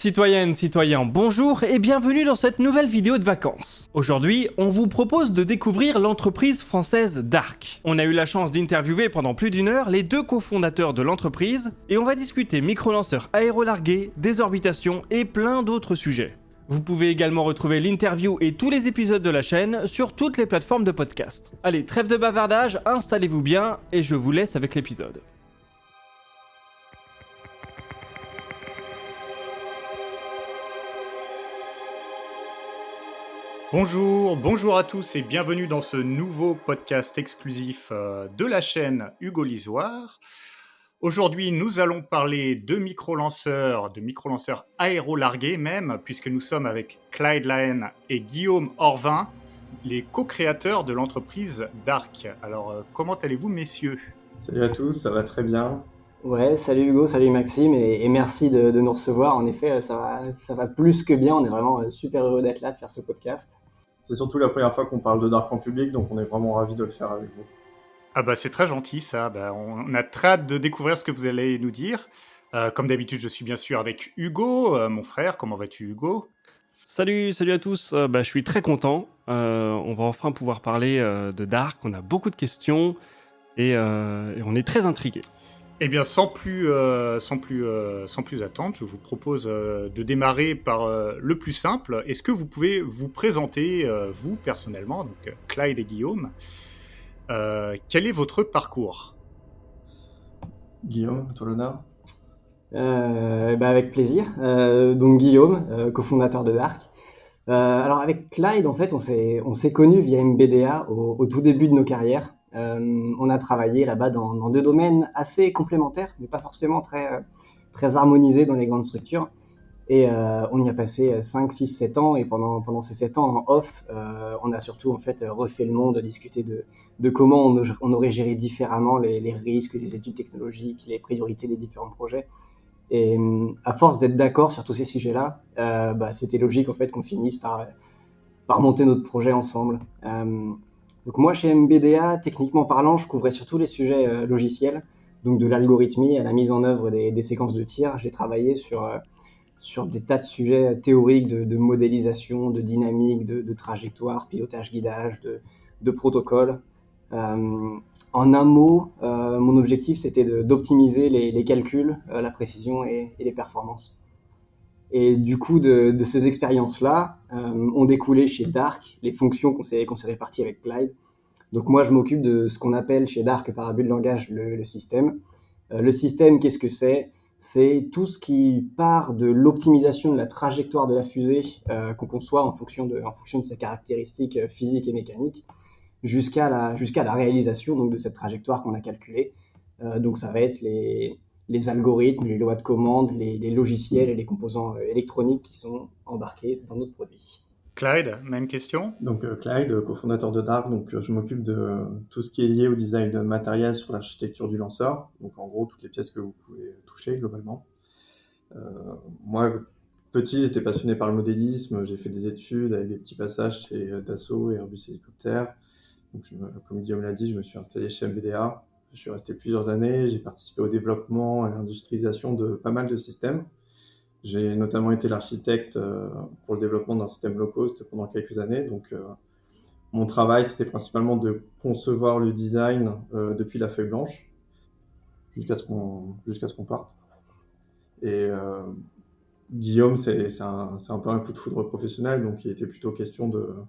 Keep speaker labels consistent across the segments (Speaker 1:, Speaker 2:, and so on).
Speaker 1: Citoyennes, citoyens, bonjour et bienvenue dans cette nouvelle vidéo de vacances. Aujourd'hui, on vous propose de découvrir l'entreprise française Dark. On a eu la chance d'interviewer pendant plus d'une heure les deux cofondateurs de l'entreprise et on va discuter micro-lanceurs aérolargués, désorbitation et plein d'autres sujets. Vous pouvez également retrouver l'interview et tous les épisodes de la chaîne sur toutes les plateformes de podcast. Allez, trêve de bavardage, installez-vous bien et je vous laisse avec l'épisode.
Speaker 2: Bonjour à tous et bienvenue dans ce nouveau podcast exclusif de la chaîne Hugo Lisoire. Aujourd'hui, nous allons parler de micro-lanceurs aérolargués même, puisque nous sommes avec Clyde Lahaine et Guillaume Orvin, les co-créateurs de l'entreprise Dark. Alors, comment allez-vous, messieurs ?
Speaker 3: Salut à tous, ça va très bien.
Speaker 4: Ouais, salut Hugo, salut Maxime et merci de nous recevoir. En effet, ça va plus que bien. On est vraiment super heureux d'être là, de faire ce podcast.
Speaker 3: C'est surtout la première fois qu'on parle de Dark en public, donc on est vraiment ravis de le faire avec vous.
Speaker 2: Ah bah c'est très gentil ça, on a très hâte de découvrir ce que vous allez nous dire. Comme d'habitude, je suis bien sûr avec Hugo, mon frère. Comment vas-tu, Hugo ?
Speaker 1: Salut à tous, je suis très content. On va enfin pouvoir parler de Dark, on a beaucoup de questions et on est très intrigués.
Speaker 2: Eh bien, sans plus attendre, je vous propose de démarrer par le plus simple. Est-ce que vous pouvez vous présenter, vous, personnellement, donc Clyde et Guillaume, quel est votre parcours ?
Speaker 3: Guillaume, à toi l'honneur.
Speaker 4: Avec plaisir. Donc Guillaume, cofondateur de Dark. Alors avec Clyde, en fait, on s'est connus via MBDA au tout début de nos carrières. On a travaillé là-bas dans deux domaines assez complémentaires, mais pas forcément très harmonisés dans les grandes structures. Et on y a passé 5, 6, 7 ans. Et pendant ces 7 ans en off, on a surtout en fait refait le monde, discuté de comment on aurait géré différemment les risques, les études technologiques, les priorités des différents projets. Et à force d'être d'accord sur tous ces sujets-là, c'était logique en fait qu'on finisse par monter notre projet ensemble. Donc moi, chez MBDA, techniquement parlant, je couvrais surtout les sujets logiciels, donc de l'algorithmie à la mise en œuvre des séquences de tir. J'ai travaillé sur des tas de sujets théoriques de modélisation, de dynamique, de trajectoire, pilotage, guidage, de protocole. En un mot, mon objectif, c'était d'optimiser les calculs, la précision et les performances. Et du coup, de ces expériences-là, ont découlé chez Dark les fonctions qu'on s'est réparties avec Clyde. Donc moi, je m'occupe de ce qu'on appelle chez Dark, par abus de langage, le système. Le système, qu'est-ce que c'est ? C'est tout ce qui part de l'optimisation de la trajectoire de la fusée qu'on conçoit en fonction de ses caractéristiques physiques et mécaniques, jusqu'à la réalisation donc, de cette trajectoire qu'on a calculée. Donc ça va être les algorithmes, les lois de commande, les logiciels et les composants électroniques qui sont embarqués dans notre produit.
Speaker 2: Clyde, même question ?
Speaker 3: Donc Clyde, cofondateur de Dark, donc je m'occupe de tout ce qui est lié au design de matériel sur l'architecture du lanceur. Donc en gros, toutes les pièces que vous pouvez toucher globalement. Moi, petit, j'étais passionné par le modélisme. J'ai fait des études avec des petits passages chez Dassault et Airbus Hélicoptère. Donc comme Guillaume l'a dit, je me suis installé chez MBDA. Je suis resté plusieurs années, j'ai participé au développement, à l'industrialisation de pas mal de systèmes. J'ai notamment été l'architecte pour le développement d'un système low cost pendant quelques années. Donc, mon travail, c'était principalement de concevoir le design depuis la feuille blanche jusqu'à ce qu'on parte. Et Guillaume, c'est un peu un coup de foudre professionnel, donc il était plutôt question de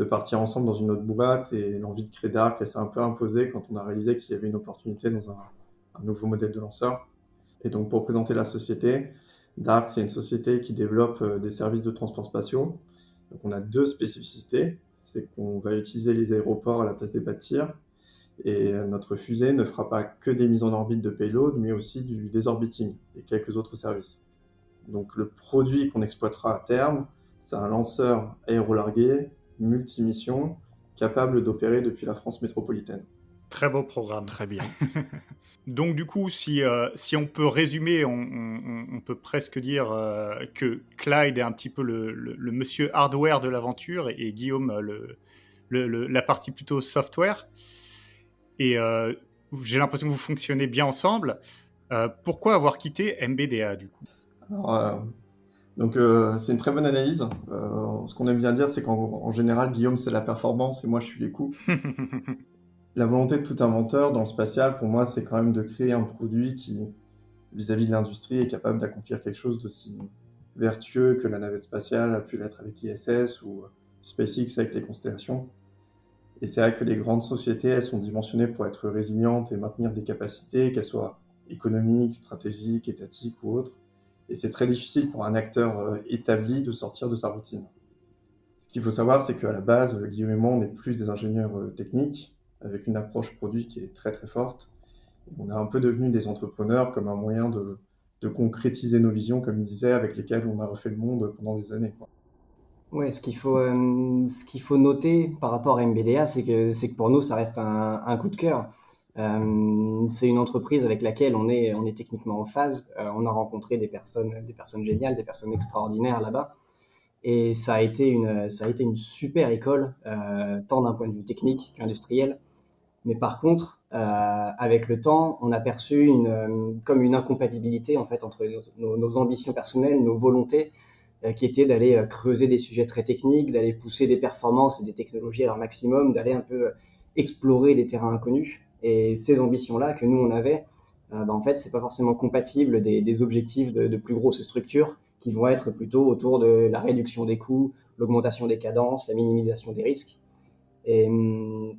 Speaker 3: partir ensemble dans une autre boîte, et l'envie de créer Dark, elle s'est un peu imposée quand on a réalisé qu'il y avait une opportunité dans un nouveau modèle de lanceur. Et donc, pour présenter la société, Dark, c'est une société qui développe des services de transport spatiaux. Donc, on a deux spécificités. C'est qu'on va utiliser les aéroports à la place des bâtiments. Et notre fusée ne fera pas que des mises en orbite de payload, mais aussi du désorbiting et quelques autres services. Donc, le produit qu'on exploitera à terme, c'est un lanceur aérolargué, multimission, capable d'opérer depuis la France métropolitaine.
Speaker 2: Très beau programme.
Speaker 1: Très bien.
Speaker 2: Donc du coup, si on peut résumer, on peut presque dire que Clyde est un petit peu le monsieur hardware de l'aventure et Guillaume la partie plutôt software. Et j'ai l'impression que vous fonctionnez bien ensemble. Pourquoi avoir quitté MBDA du coup ?
Speaker 3: Alors, Donc, c'est une très bonne analyse. Ce qu'on aime bien dire, c'est qu'en général, Guillaume, c'est la performance et moi, je suis les coûts. La volonté de tout inventeur dans le spatial, pour moi, c'est quand même de créer un produit qui, vis-à-vis de l'industrie, est capable d'accomplir quelque chose d'aussi vertueux que la navette spatiale a pu l'être avec l'ISS ou SpaceX avec les constellations. Et c'est vrai que les grandes sociétés, elles sont dimensionnées pour être résilientes et maintenir des capacités, qu'elles soient économiques, stratégiques, étatiques ou autres. Et c'est très difficile pour un acteur établi de sortir de sa routine. Ce qu'il faut savoir, c'est qu'à la base, Guillaume et moi, on est plus des ingénieurs techniques, avec une approche produit qui est très très forte. On est un peu devenus des entrepreneurs comme un moyen de concrétiser nos visions, comme il disait, avec lesquelles on a refait le monde pendant des années, quoi.
Speaker 4: Ouais, ce qu'il faut noter par rapport à MBDA, c'est que pour nous, ça reste un coup de cœur. C'est une entreprise avec laquelle on est techniquement en phase. On a rencontré des personnes géniales, des personnes extraordinaires là-bas. Et ça a été une super école, tant d'un point de vue technique qu'industriel. Mais par contre, avec le temps, on a perçu comme une incompatibilité en fait entre nos ambitions personnelles, nos volontés, qui étaient d'aller creuser des sujets très techniques, d'aller pousser des performances et des technologies à leur maximum, d'aller un peu explorer des terrains inconnus. Et ces ambitions-là que nous on avait, en fait, c'est pas forcément compatible des objectifs de plus grosses structures qui vont être plutôt autour de la réduction des coûts, l'augmentation des cadences, la minimisation des risques. Et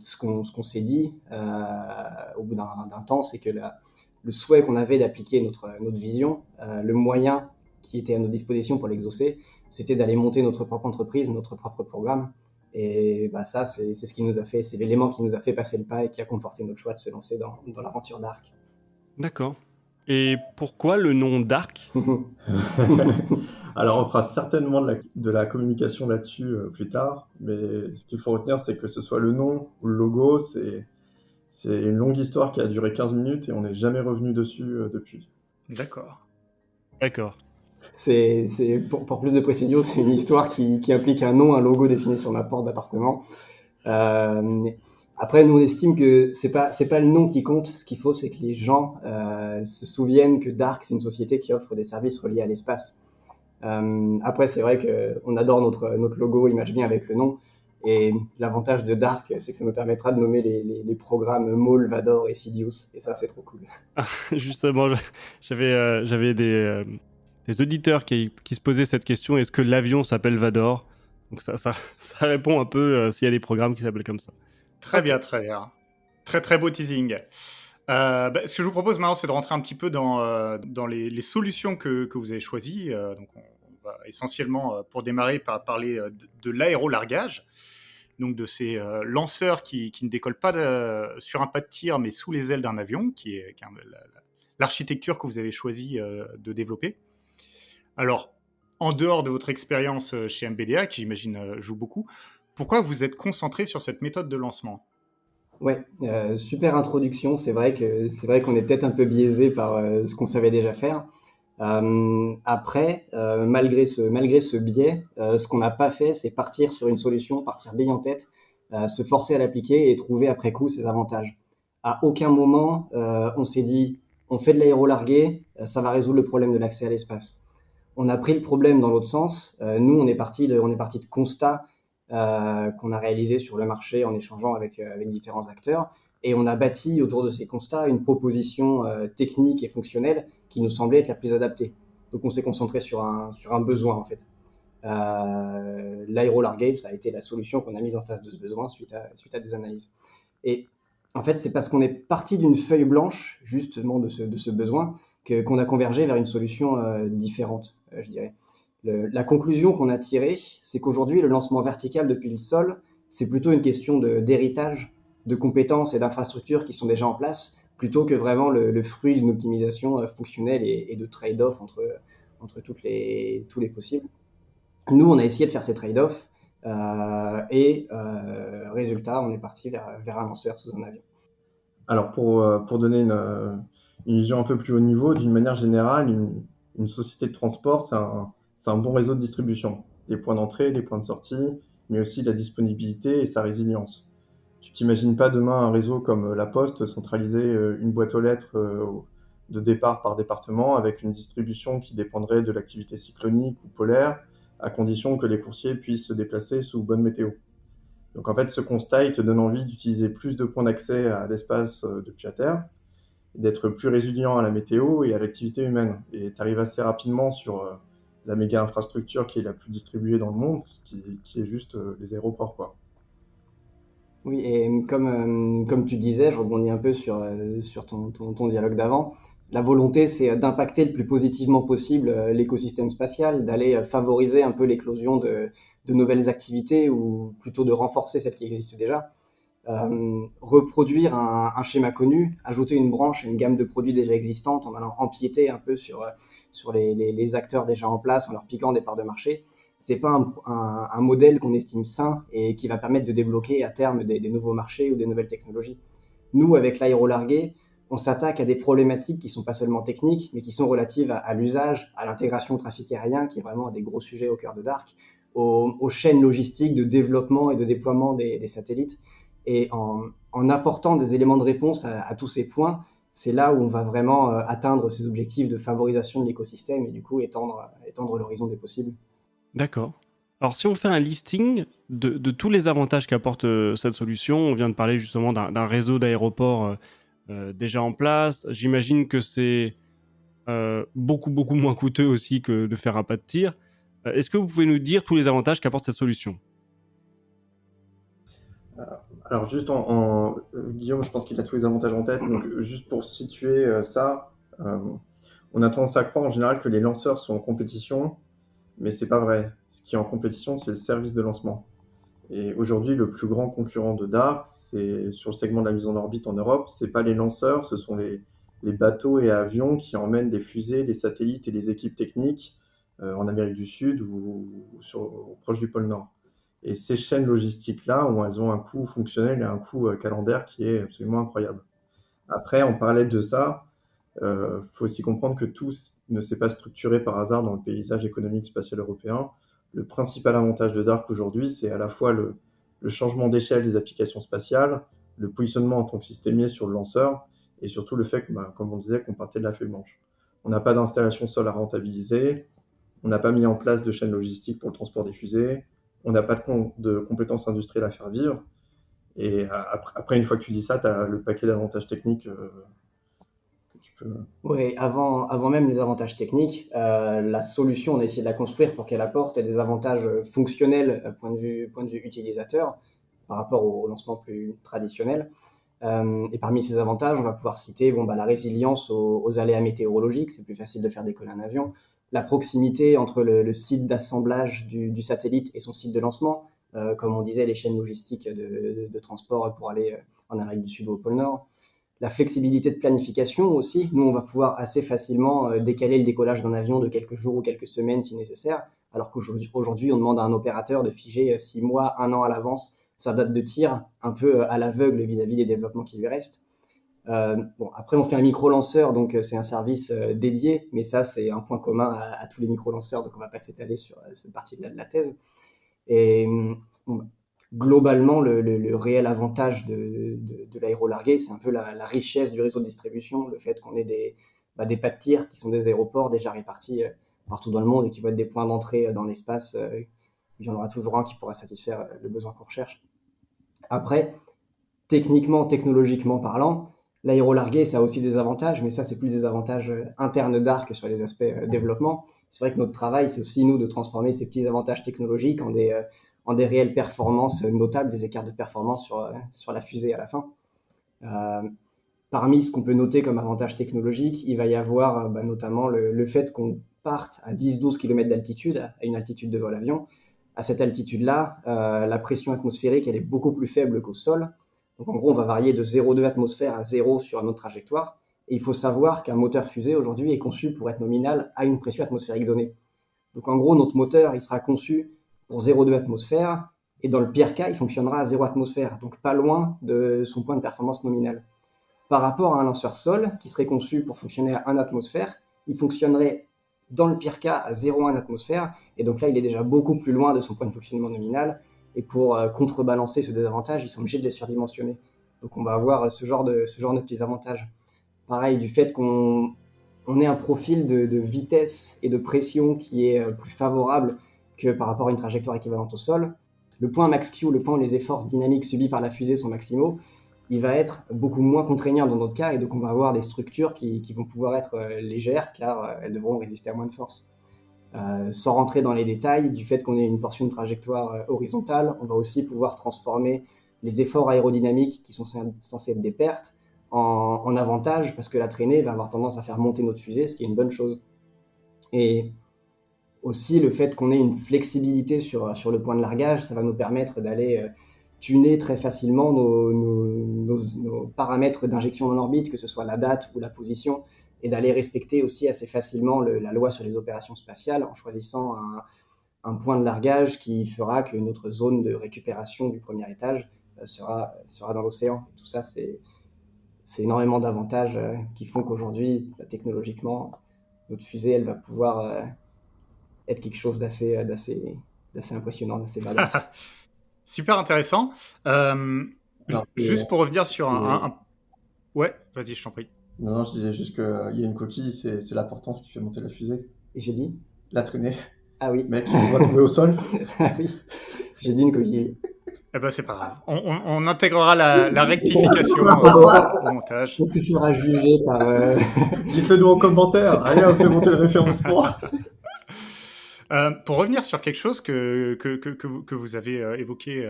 Speaker 4: ce qu'on s'est dit au bout d'un temps, c'est que le souhait qu'on avait d'appliquer notre vision, le moyen qui était à notre disposition pour l'exaucer, c'était d'aller monter notre propre entreprise, notre propre programme. Et bah, ça, c'est ce qui nous a fait, c'est l'élément qui nous a fait passer le pas et qui a conforté notre choix de se lancer dans l'aventure d'Arc.
Speaker 1: D'accord. Et pourquoi le nom Dark?
Speaker 3: Alors, on fera certainement de la communication là-dessus plus tard, mais ce qu'il faut retenir, c'est que ce soit le nom ou le logo, c'est une longue histoire qui a duré 15 minutes et on n'est jamais revenu dessus depuis.
Speaker 2: D'accord.
Speaker 1: D'accord.
Speaker 4: Pour plus de précision, c'est une histoire qui implique un nom, un logo dessiné sur ma porte d'appartement. Après, nous on estime que c'est pas le nom qui compte. Ce qu'il faut, c'est que les gens se souviennent que Dark, c'est une société qui offre des services reliés à l'espace. Après, c'est vrai qu'on adore notre logo, il match bien avec le nom. Et l'avantage de Dark, c'est que ça nous permettra de nommer les programmes Maul, Vador et Sidious. Et ça, c'est trop cool.
Speaker 1: Justement, j'avais des auditeurs qui se posaient cette question, est-ce que l'avion s'appelle Vador? Donc ça répond un peu s'il y a des programmes qui s'appellent comme ça.
Speaker 2: Très bien, très bien. Très très beau teasing. Ce que je vous propose maintenant, c'est de rentrer un petit peu dans les solutions que vous avez choisies. Donc on va essentiellement, pour démarrer, parler de l'aérolargage, donc de ces lanceurs qui ne décollent pas sur un pas de tir, mais sous les ailes d'un avion, qui est l'architecture que vous avez choisi de développer. Alors, en dehors de votre expérience chez MBDA, qui j'imagine joue beaucoup, pourquoi vous êtes concentré sur cette méthode de lancement?
Speaker 4: Ouais, super introduction. C'est vrai qu'on est peut-être un peu biaisé par ce qu'on savait déjà faire. Après, malgré ce biais, ce qu'on n'a pas fait, c'est partir sur une solution, partir bille en tête, se forcer à l'appliquer et trouver après coup ses avantages. À aucun moment, on s'est dit, on fait de l'aérolargué, ça va résoudre le problème de l'accès à l'espace. On a pris le problème dans l'autre sens. Nous, on est parti de constats qu'on a réalisés sur le marché en échangeant avec différents acteurs. Et on a bâti autour de ces constats une proposition technique et fonctionnelle qui nous semblait être la plus adaptée. Donc on s'est concentré sur un besoin en fait. L'aérolargué, ça a été la solution qu'on a mise en face de ce besoin suite à des analyses. Et en fait, c'est parce qu'on est parti d'une feuille blanche justement de ce besoin qu'on a convergé vers une solution différente, je dirais. La conclusion qu'on a tirée, c'est qu'aujourd'hui, le lancement vertical depuis le sol, c'est plutôt une question d'héritage, de compétences et d'infrastructures qui sont déjà en place, plutôt que vraiment le fruit d'une optimisation fonctionnelle et de trade-off entre tous les possibles. Nous, on a essayé de faire ces trade-offs résultat, on est parti vers un lanceur sous un avion.
Speaker 3: Alors, pour donner une vision un peu plus haut niveau, d'une manière générale, une société de transport, c'est un bon réseau de distribution. Les points d'entrée, les points de sortie, mais aussi la disponibilité et sa résilience. Tu t'imagines pas demain un réseau comme la Poste centraliser une boîte aux lettres de départ par département, avec une distribution qui dépendrait de l'activité cyclonique ou polaire, à condition que les coursiers puissent se déplacer sous bonne météo. Donc en fait, ce constat, il te donne envie d'utiliser plus de points d'accès à l'espace depuis la Terre, d'être plus résilient à la météo et à l'activité humaine. Et tu arrives assez rapidement sur la méga infrastructure qui est la plus distribuée dans le monde, qui est juste les aéroports, quoi.
Speaker 4: Oui, et comme tu disais, je rebondis un peu sur ton dialogue d'avant. La volonté, c'est d'impacter le plus positivement possible l'écosystème spatial, d'aller favoriser un peu l'éclosion de nouvelles activités ou plutôt de renforcer celles qui existent déjà. Reproduire un schéma connu, ajouter une branche à une gamme de produits déjà existantes en allant empiéter un peu sur les acteurs déjà en place, en leur piquant des parts de marché, c'est pas un modèle qu'on estime sain et qui va permettre de débloquer à terme des nouveaux marchés ou des nouvelles technologies. Nous, avec l'aérolargué, on s'attaque à des problématiques qui sont pas seulement techniques, mais qui sont relatives à l'usage, à l'intégration au trafic aérien, qui est vraiment un des gros sujets au cœur de Dark, aux chaînes logistiques de développement et de déploiement des satellites. Et en apportant des éléments de réponse à tous ces points, c'est là où on va vraiment atteindre ces objectifs de favorisation de l'écosystème et du coup étendre l'horizon des possibles.
Speaker 1: D'accord. Alors, si on fait un listing de tous les avantages qu'apporte cette solution, on vient de parler justement d'un réseau d'aéroports déjà en place. J'imagine que c'est beaucoup, beaucoup moins coûteux aussi que de faire un pas de tir. Est-ce que vous pouvez nous dire tous les avantages qu'apporte cette solution ?
Speaker 3: Alors juste Guillaume, je pense qu'il a tous les avantages en tête, donc juste pour situer ça, on a tendance à croire en général que les lanceurs sont en compétition, mais c'est pas vrai. Ce qui est en compétition, c'est le service de lancement. Et aujourd'hui, le plus grand concurrent de DART, c'est sur le segment de la mise en orbite en Europe, c'est pas les lanceurs, ce sont les bateaux et avions qui emmènent des fusées, des satellites et des équipes techniques en Amérique du Sud ou proche du pôle Nord. Et ces chaînes logistiques-là, elles ont un coût fonctionnel et un coût calendaire qui est absolument incroyable. Après, en parallèle de ça, faut aussi comprendre que tout ne s'est pas structuré par hasard dans le paysage économique spatial européen. Le principal avantage de Dark aujourd'hui, c'est à la fois le changement d'échelle des applications spatiales, le positionnement en tant que systémier sur le lanceur, et surtout le fait que, comme on disait, qu'on partait de la feuille blanche. On n'a pas d'installation sol à rentabiliser, on n'a pas mis en place de chaîne logistique pour le transport des fusées, on n'a pas de compétences industrielles à faire vivre. Et après, une fois que tu dis ça, tu as le paquet d'avantages techniques que tu peux...
Speaker 4: Oui, avant même les avantages techniques, la solution, on a essayé de la construire pour qu'elle apporte des avantages fonctionnels point de vue utilisateur par rapport au lancement plus traditionnel. Et parmi ces avantages, on va pouvoir citer la résilience aux aléas météorologiques, c'est plus facile de faire décoller un avion, la proximité entre le site d'assemblage du satellite et son site de lancement, comme on disait, les chaînes logistiques de transport pour aller en Amérique du Sud ou au pôle Nord. La flexibilité de planification aussi. Nous, on va pouvoir assez facilement décaler le décollage d'un avion de quelques jours ou quelques semaines si nécessaire, alors qu'aujourd'hui, on demande à un opérateur de figer 6 mois, 1 an à l'avance sa date de tir, un peu à l'aveugle vis-à-vis des développements qui lui restent. Après, on fait un micro-lanceur, donc c'est un service dédié, mais ça, c'est un point commun à tous les micro-lanceurs, donc on ne va pas s'étaler sur cette partie de la thèse. Et globalement, le réel avantage de l'aérolargué, c'est un peu la richesse du réseau de distribution, le fait qu'on ait des pas de tir qui sont des aéroports déjà répartis partout dans le monde et qui vont être des points d'entrée dans l'espace. Il y en aura toujours un qui pourra satisfaire le besoin qu'on recherche. Après, technologiquement parlant, l'aérolargué, ça a aussi des avantages, mais ça, c'est plus des avantages internes d'Arc sur les aspects développement. C'est vrai que notre travail, c'est aussi, nous, de transformer ces petits avantages technologiques en des réelles performances notables, des écarts de performance sur la fusée à la fin. Parmi ce qu'on peut noter comme avantage technologique, il va y avoir notamment le fait qu'on parte à 10-12 km d'altitude, à une altitude de vol avion. À cette altitude-là, la pression atmosphérique, elle est beaucoup plus faible qu'au sol. Donc en gros, on va varier de 0,2 atmosphère à 0 sur notre trajectoire. Et il faut savoir qu'un moteur fusée aujourd'hui est conçu pour être nominal à une pression atmosphérique donnée. Donc en gros, notre moteur, il sera conçu pour 0,2 atmosphère, et dans le pire cas, il fonctionnera à 0 atmosphère, donc pas loin de son point de performance nominal. Par rapport à un lanceur sol, qui serait conçu pour fonctionner à 1 atmosphère, il fonctionnerait dans le pire cas à 0,1 atmosphère, et donc là, il est déjà beaucoup plus loin de son point de fonctionnement nominal, et pour contrebalancer ce désavantage, ils sont obligés de les surdimensionner. Donc on va avoir ce genre de petits avantages. pareil, du fait qu'on ait un profil de vitesse et de pression qui est plus favorable que par rapport à une trajectoire équivalente au sol. Le point max Q, le point où les efforts dynamiques subis par la fusée sont maximaux, il va être beaucoup moins contraignant dans notre cas, et donc on va avoir des structures qui vont pouvoir être légères, car elles devront résister à moins de force. Sans rentrer dans les détails, du fait qu'on ait une portion de trajectoire horizontale, on va aussi pouvoir transformer les efforts aérodynamiques qui sont censés être des pertes en avantage, parce que la traînée va avoir tendance à faire monter notre fusée, ce qui est une bonne chose. Et aussi le fait qu'on ait une flexibilité sur le point de largage, ça va nous permettre d'aller tuner très facilement nos paramètres d'injection dans l'orbite, que ce soit la date ou la position, et d'aller respecter aussi assez facilement la loi sur les opérations spatiales en choisissant un point de largage qui fera que notre zone de récupération du premier étage sera dans l'océan. Tout ça, c'est énormément d'avantages qui font qu'aujourd'hui, technologiquement, notre fusée, elle va pouvoir être quelque chose d'assez impressionnant, d'assez badass.
Speaker 2: Super intéressant. Juste pour revenir sur Ouais, vas-y, je t'en prie.
Speaker 3: Non, je disais juste qu'il y a une coquille, c'est la portance qui fait monter la fusée.
Speaker 4: Et j'ai dit
Speaker 3: La traînée.
Speaker 4: Ah oui.
Speaker 3: Mec, on va tomber au sol.
Speaker 4: Ah oui, j'ai dit une coquille.
Speaker 2: Eh ben, c'est pas grave. On intégrera la rectification au montage.
Speaker 4: On se fera juger par...
Speaker 3: Dites-le nous en commentaire. Allez, on fait monter le référencement.
Speaker 2: Pour revenir sur quelque chose que vous avez évoqué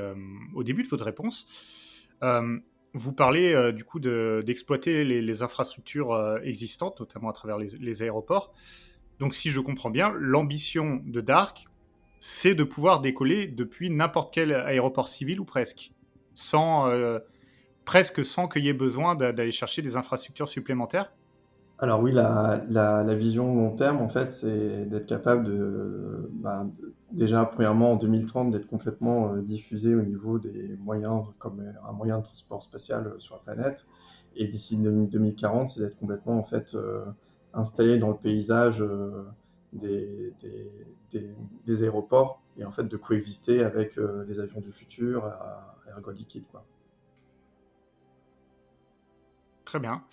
Speaker 2: au début de votre réponse, vous parlez du coup d'exploiter les infrastructures existantes, notamment à travers les aéroports. Donc, si je comprends bien, l'ambition de Dark, c'est de pouvoir décoller depuis n'importe quel aéroport civil ou presque, presque sans qu'il y ait besoin d'aller chercher des infrastructures supplémentaires.
Speaker 3: Alors oui, la vision long terme, en fait, c'est d'être capable déjà, premièrement, en 2030, d'être complètement diffusé au niveau des moyens, comme un moyen de transport spatial sur la planète. Et d'ici 2040, c'est d'être complètement, en fait, installé dans le paysage des aéroports, et en fait, de coexister avec les avions du futur à ergot liquide, quoi.
Speaker 2: Très bien.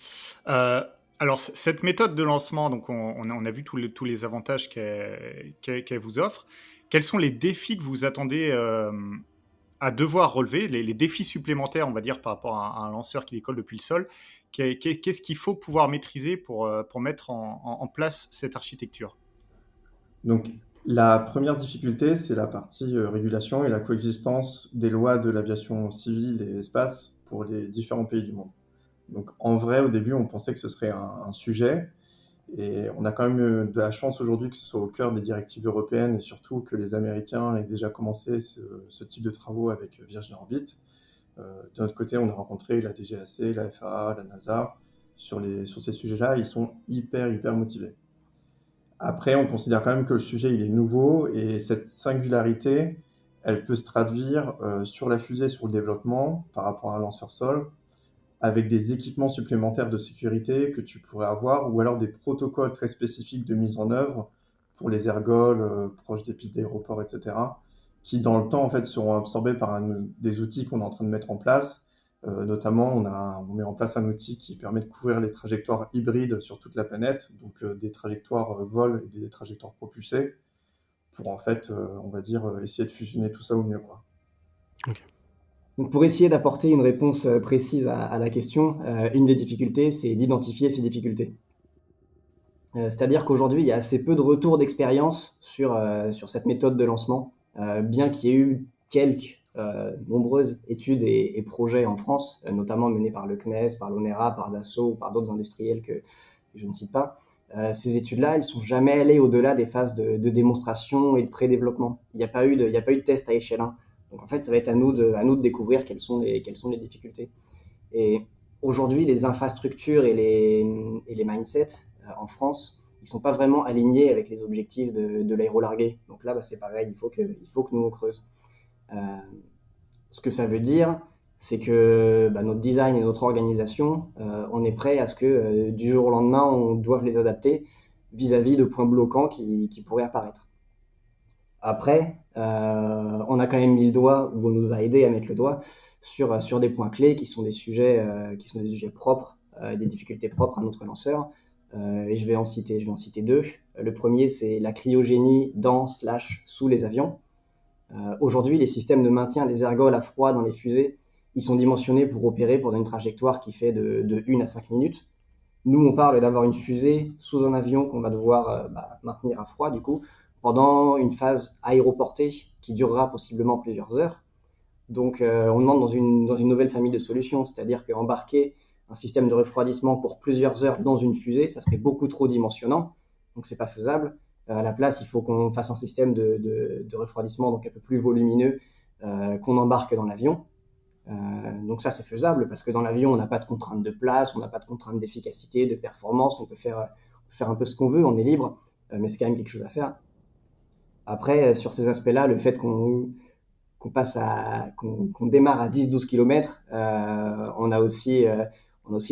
Speaker 2: Alors, cette méthode de lancement, donc on a vu tous les avantages qu'elle vous offre. Quels sont les défis que vous attendez à devoir relever, les défis supplémentaires, on va dire, par rapport à un lanceur qui décolle depuis le sol? Qu'est-ce qu'il faut pouvoir maîtriser pour mettre en place cette architecture?
Speaker 3: Donc, la première difficulté, c'est la partie régulation et la coexistence des lois de l'aviation civile et espace pour les différents pays du monde. Donc, en vrai, au début, on pensait que ce serait un sujet, et on a quand même eu de la chance aujourd'hui que ce soit au cœur des directives européennes, et surtout que les Américains aient déjà commencé ce type de travaux avec Virgin Orbit. De notre côté, on a rencontré la DGAC, la FAA, la NASA sur ces sujets-là. Ils sont hyper motivés. Après, on considère quand même que le sujet, il est nouveau, et cette singularité, elle peut se traduire sur la fusée, sur le développement, par rapport à un lanceur sol, avec des équipements supplémentaires de sécurité que tu pourrais avoir, ou alors des protocoles très spécifiques de mise en œuvre pour les ergols proches des pistes d'aéroport, etc., qui dans le temps, en fait, seront absorbés par des outils qu'on est en train de mettre en place. Notamment, on met en place un outil qui permet de couvrir les trajectoires hybrides sur toute la planète, donc des trajectoires vol et des trajectoires propulsées, pour en fait, on va dire, essayer de fusionner tout ça au mieux, quoi.
Speaker 1: Ok.
Speaker 4: Donc pour essayer d'apporter une réponse précise à la question, une des difficultés, c'est d'identifier ces difficultés. C'est-à-dire qu'aujourd'hui, il y a assez peu de retours d'expérience sur cette méthode de lancement, bien qu'il y ait eu quelques nombreuses études et projets en France, notamment menés par le CNES, par l'ONERA, par Dassault ou par d'autres industriels que je ne cite pas. Ces études-là, elles ne sont jamais allées au-delà des phases de démonstration et de pré-développement. Il n'y a pas eu de test à échelle 1. Donc en fait, ça va être à nous de découvrir quelles sont les difficultés. Et aujourd'hui, les infrastructures et les mindsets en France, ils ne sont pas vraiment alignés avec les objectifs de l'aérolargué. Donc là, c'est pareil, il faut que nous on creuse. Ce que ça veut dire, c'est que notre design et notre organisation, on est prêt à ce que du jour au lendemain, on doive les adapter vis-à-vis de points bloquants qui pourraient apparaître. Après, on a quand même mis le doigt, ou on nous a aidé à mettre le doigt sur des points clés qui sont des sujets propres des difficultés propres à notre lanceur. Et je vais en citer deux. Le premier, c'est la cryogénie dans/sous les avions. Aujourd'hui, les systèmes de maintien des ergols à froid dans les fusées, ils sont dimensionnés pour opérer pendant une trajectoire qui fait de 1 à 5 minutes. Nous, on parle d'avoir une fusée sous un avion qu'on va devoir maintenir à froid, du coup, pendant une phase aéroportée qui durera possiblement plusieurs heures. Donc, on demande dans une nouvelle famille de solutions, c'est-à-dire qu'embarquer un système de refroidissement pour plusieurs heures dans une fusée, ça serait beaucoup trop dimensionnant, donc c'est pas faisable. À la place, il faut qu'on fasse un système de refroidissement donc un peu plus volumineux qu'on embarque dans l'avion. Donc ça, c'est faisable parce que dans l'avion, on n'a pas de contraintes de place, on n'a pas de contraintes d'efficacité, de performance, on peut faire un peu ce qu'on veut, on est libre, mais c'est quand même quelque chose à faire. Après, sur ces aspects-là, le fait qu'on démarre à 10-12 km, on a aussi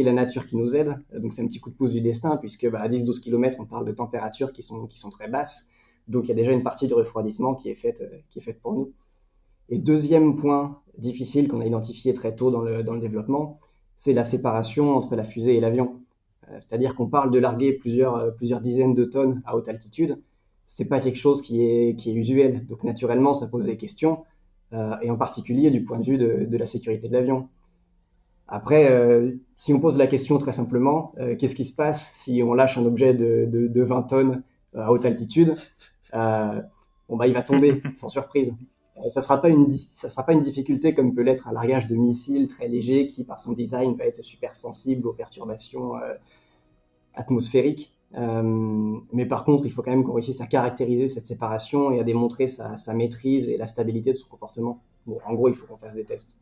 Speaker 4: la nature qui nous aide. Donc c'est un petit coup de pouce du destin, puisque à 10-12 km, on parle de températures qui sont très basses. Donc il y a déjà une partie du refroidissement qui est faite pour nous. Et deuxième point difficile qu'on a identifié très tôt dans le développement, c'est la séparation entre la fusée et l'avion. C'est-à-dire qu'on parle de larguer plusieurs dizaines de tonnes à haute altitude. C'est pas quelque chose qui est usuel. Donc naturellement, ça pose des questions, et en particulier du point de vue de la sécurité de l'avion. Après, si on pose la question très simplement, qu'est-ce qui se passe si on lâche un objet de 20 tonnes à haute altitude? Il va tomber, sans surprise. Ça sera pas une difficulté comme peut l'être un largage de missiles très léger qui, par son design, va être super sensible aux perturbations atmosphériques. Mais par contre, il faut quand même qu'on réussisse à caractériser cette séparation et à démontrer sa maîtrise et la stabilité de son comportement. Bon, en gros, il faut qu'on fasse des tests.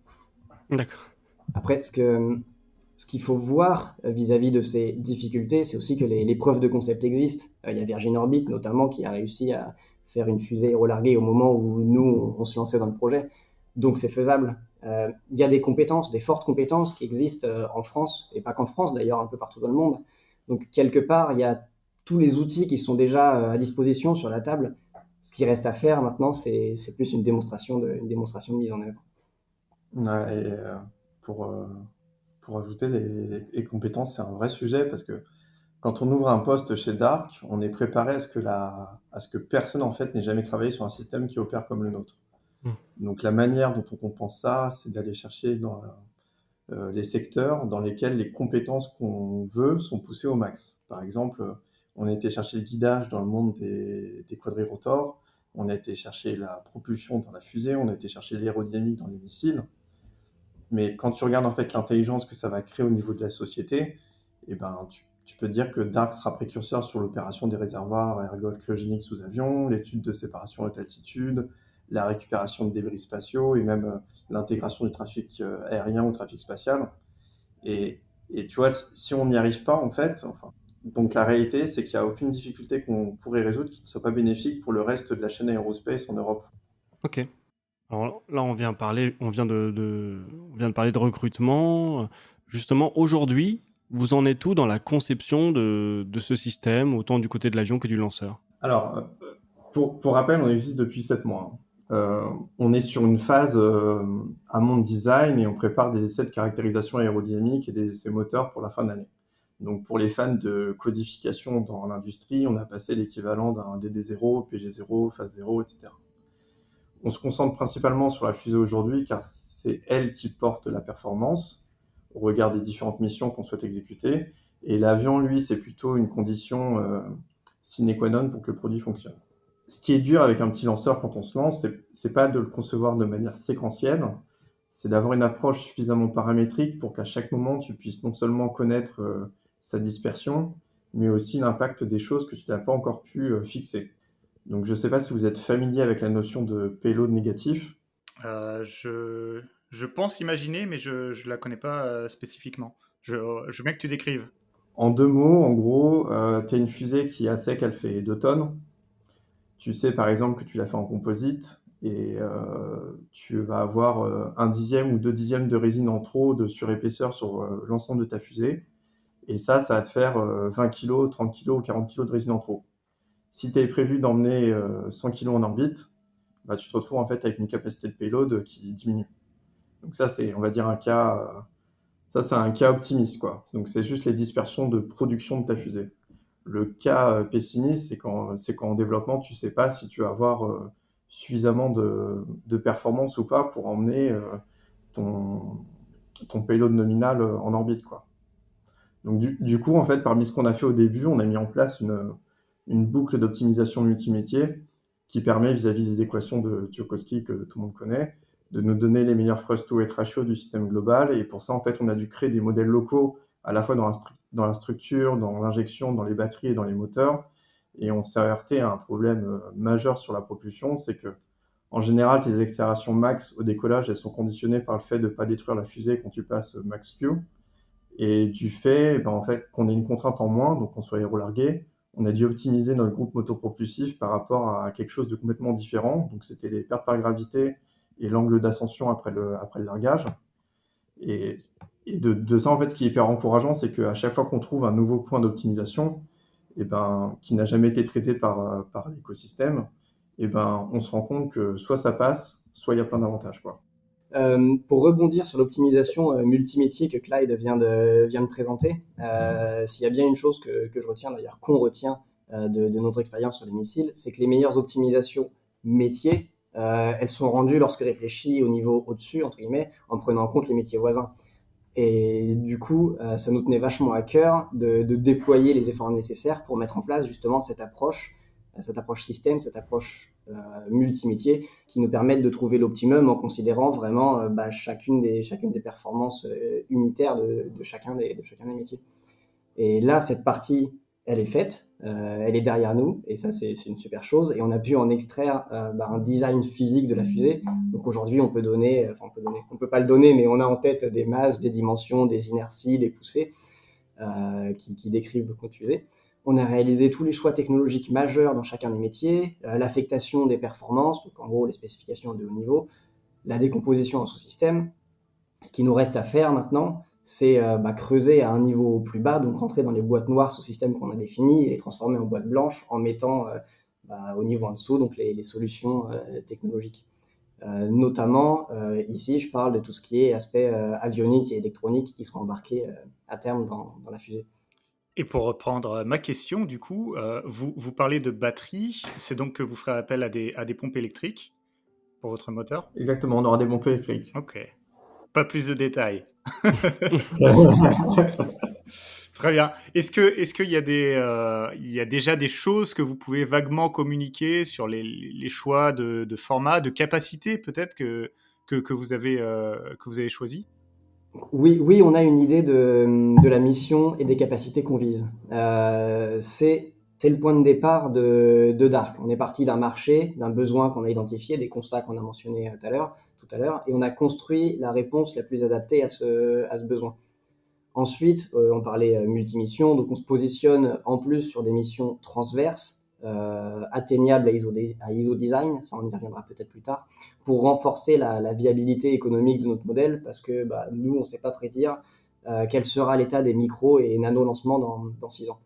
Speaker 1: D'accord.
Speaker 4: Après, ce qu'il faut voir vis-à-vis de ces difficultés, c'est aussi que les preuves de concept existent. Il y a Virgin Orbit, notamment, qui a réussi à faire une fusée aérolarguée au moment où nous, on se lançait dans le projet. Donc, c'est faisable. Il y a des compétences, des fortes compétences qui existent en France, et pas qu'en France, d'ailleurs, un peu partout dans le monde. Donc, quelque part, il y a tous les outils qui sont déjà à disposition sur la table. Ce qui reste à faire maintenant, c'est plus une démonstration de mise en œuvre.
Speaker 3: Ouais, et pour ajouter, les compétences, c'est un vrai sujet parce que quand on ouvre un poste chez Dark, on est préparé à ce que personne en fait n'ait jamais travaillé sur un système qui opère comme le nôtre. Donc la manière dont on compense ça, c'est d'aller chercher dans les secteurs dans lesquels les compétences qu'on veut sont poussées au max. Par exemple, on a été chercher le guidage dans le monde des quadrirotors, on a été chercher la propulsion dans la fusée, on a été chercher l'aérodynamique dans les missiles. Mais quand tu regardes en fait l'intelligence que ça va créer au niveau de la société, eh ben, tu peux dire que Dark sera précurseur sur l'opération des réservoirs ergols cryogéniques sous avion, l'étude de séparation à haute altitude, la récupération de débris spatiaux et même l'intégration du trafic aérien au trafic spatial. Et tu vois, si on n'y arrive pas, en fait, donc la réalité, c'est qu'il n'y a aucune difficulté qu'on pourrait résoudre qui ne soit pas bénéfique pour le reste de la chaîne aérospace en Europe.
Speaker 1: Ok. Alors là, on vient de parler de recrutement. Justement, aujourd'hui, vous en êtes où dans la conception de ce système, autant du côté de l'avion que du lanceur?
Speaker 3: Alors, pour rappel, on existe depuis 7 mois. On est sur une phase amont de design et on prépare des essais de caractérisation aérodynamique et des essais moteurs pour la fin de l'année. Donc pour les fans de codification dans l'industrie, on a passé l'équivalent d'un DD0, PG0, phase 0, etc. On se concentre principalement sur la fusée aujourd'hui car c'est elle qui porte la performance au regard des différentes missions qu'on souhaite exécuter. Et l'avion, lui, c'est plutôt une condition sine qua non pour que le produit fonctionne. Ce qui est dur avec un petit lanceur quand on se lance, c'est pas de le concevoir de manière séquentielle, c'est d'avoir une approche suffisamment paramétrique pour qu'à chaque moment, tu puisses non seulement connaître sa dispersion, mais aussi l'impact des choses que tu n'as pas encore pu fixer. Donc je ne sais pas si vous êtes familier avec la notion de payload négatif.
Speaker 2: Je pense imaginer, mais je ne la connais pas spécifiquement. Je veux bien que tu décrives.
Speaker 3: En 2 mots, en gros, tu as une fusée qui à sec, elle fait 2 tonnes. Tu sais par exemple que tu l'as fait en composite et tu vas avoir 1/10 ou 2/10 de résine en trop de surépaisseur sur l'ensemble de ta fusée. Et ça va te faire 20 kg, 30 kg ou 40 kg de résine en trop. Si tu avais prévu d'emmener 100 kg en orbite, tu te retrouves en fait avec une capacité de payload qui diminue. Donc ça, c'est, on va dire, un cas Ça, c'est un cas optimiste, quoi. Donc, c'est juste les dispersions de production de ta fusée. Le cas pessimiste, c'est quand en développement, tu sais pas si tu vas avoir suffisamment de performance ou pas pour emmener ton, ton payload nominal en orbite, quoi. Donc, du coup, en fait, parmi ce qu'on a fait au début, on a mis en place une boucle d'optimisation multimétier qui permet, vis-à-vis des équations de Tchaikovsky que tout le monde connaît, de nous donner les meilleurs thrust-to-weight ratio du système global. Et pour ça, en fait, on a dû créer des modèles locaux, à la fois dans la structure, dans l'injection, dans les batteries et dans les moteurs. Et on s'est heurté à un problème majeur sur la propulsion, c'est que, en général, tes accélérations max au décollage, elles sont conditionnées par le fait de ne pas détruire la fusée quand tu passes max Q. Et du fait, ben, en fait, qu'on ait une contrainte en moins, donc qu'on soit aérolargué, on a dû optimiser notre groupe motopropulsif par rapport à quelque chose de complètement différent. Donc, c'était les pertes par gravité et l'angle d'ascension après le largage. Et, et de ça, en fait, ce qui est hyper encourageant, c'est qu'à chaque fois qu'on trouve un nouveau point d'optimisation, et ben, qui n'a jamais été traité par l'écosystème, et ben, on se rend compte que soit ça passe, soit il y a plein d'avantages, quoi.
Speaker 4: Pour rebondir sur l'optimisation multimétier que Clyde vient de présenter, s'il y a bien une chose que je retiens, d'ailleurs qu'on retient de notre expérience sur les missiles, c'est que les meilleures optimisations métiers, elles sont rendues lorsque réfléchies au niveau au-dessus, entre guillemets, en prenant en compte les métiers voisins. Et du coup, ça nous tenait vachement à cœur de déployer les efforts nécessaires pour mettre en place justement cette approche système, cette approche multimétier qui nous permettent de trouver l'optimum en considérant vraiment chacune des performances unitaires de chacun des métiers. Et là, cette partie, elle est faite, elle est derrière nous, et ça, c'est une super chose. Et on a pu en extraire un design physique de la fusée. Donc aujourd'hui, on peut pas le donner, mais on a en tête des masses, des dimensions, des inerties, des poussées qui décrivent notre fusée. On a réalisé tous les choix technologiques majeurs dans chacun des métiers, l'affectation des performances, donc en gros les spécifications de haut niveau, la décomposition en sous-systèmes. Ce qui nous reste à faire maintenant, c'est creuser à un niveau plus bas, donc rentrer dans les boîtes noires sous-systèmes qu'on a définies et les transformer en boîtes blanches en mettant au niveau en dessous donc les solutions technologiques. Notamment, ici, je parle de tout ce qui est aspect avionique et électronique qui seront embarqués à terme dans la fusée.
Speaker 2: Et pour reprendre ma question, du coup, vous parlez de batterie, c'est donc que vous ferez appel à des pompes électriques pour votre moteur?
Speaker 3: Exactement, on aura des pompes électriques.
Speaker 2: Ok. Pas plus de détails. Très bien. Est-ce qu'il y a il y a déjà des choses que vous pouvez vaguement communiquer sur les choix de format, de capacité peut-être que vous avez choisi?
Speaker 4: Oui, on a une idée de la mission et des capacités qu'on vise. C'est le point de départ de Dark. On est parti d'un marché, d'un besoin qu'on a identifié, des constats qu'on a mentionnés tout à l'heure, et on a construit la réponse la plus adaptée à ce besoin. Ensuite, on parlait multimission, donc on se positionne en plus sur des missions transverses, atteignables à ISO Design, ça on y reviendra peut-être plus tard, pour renforcer la viabilité économique de notre modèle, parce que nous, on ne sait pas prédire quel sera l'état des micro et nano lancements dans 6 ans.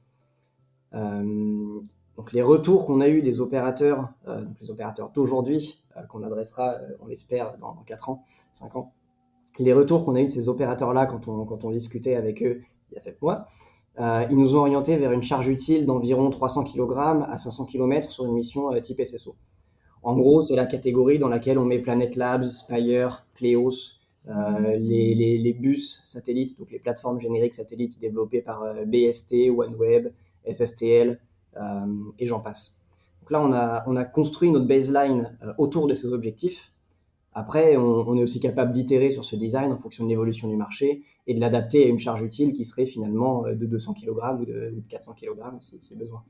Speaker 4: Donc les retours qu'on a eu des opérateurs, donc les opérateurs d'aujourd'hui, qu'on adressera, on l'espère, dans 4 ans, 5 ans, les retours qu'on a eu de ces opérateurs-là quand on discutait avec eux il y a 7 mois, ils nous ont orientés vers une charge utile d'environ 300 kg à 500 km sur une mission type SSO. En gros, c'est la catégorie dans laquelle on met Planet Labs, Spire, Cleos, les bus satellites, donc les plateformes génériques satellites développées par BST, OneWeb, SSTL, et j'en passe. Donc là, on a construit notre baseline autour de ces objectifs. Après, on est aussi capable d'itérer sur ce design en fonction de l'évolution du marché et de l'adapter à une charge utile qui serait finalement de 200 kg ou de 400 kg si besoin.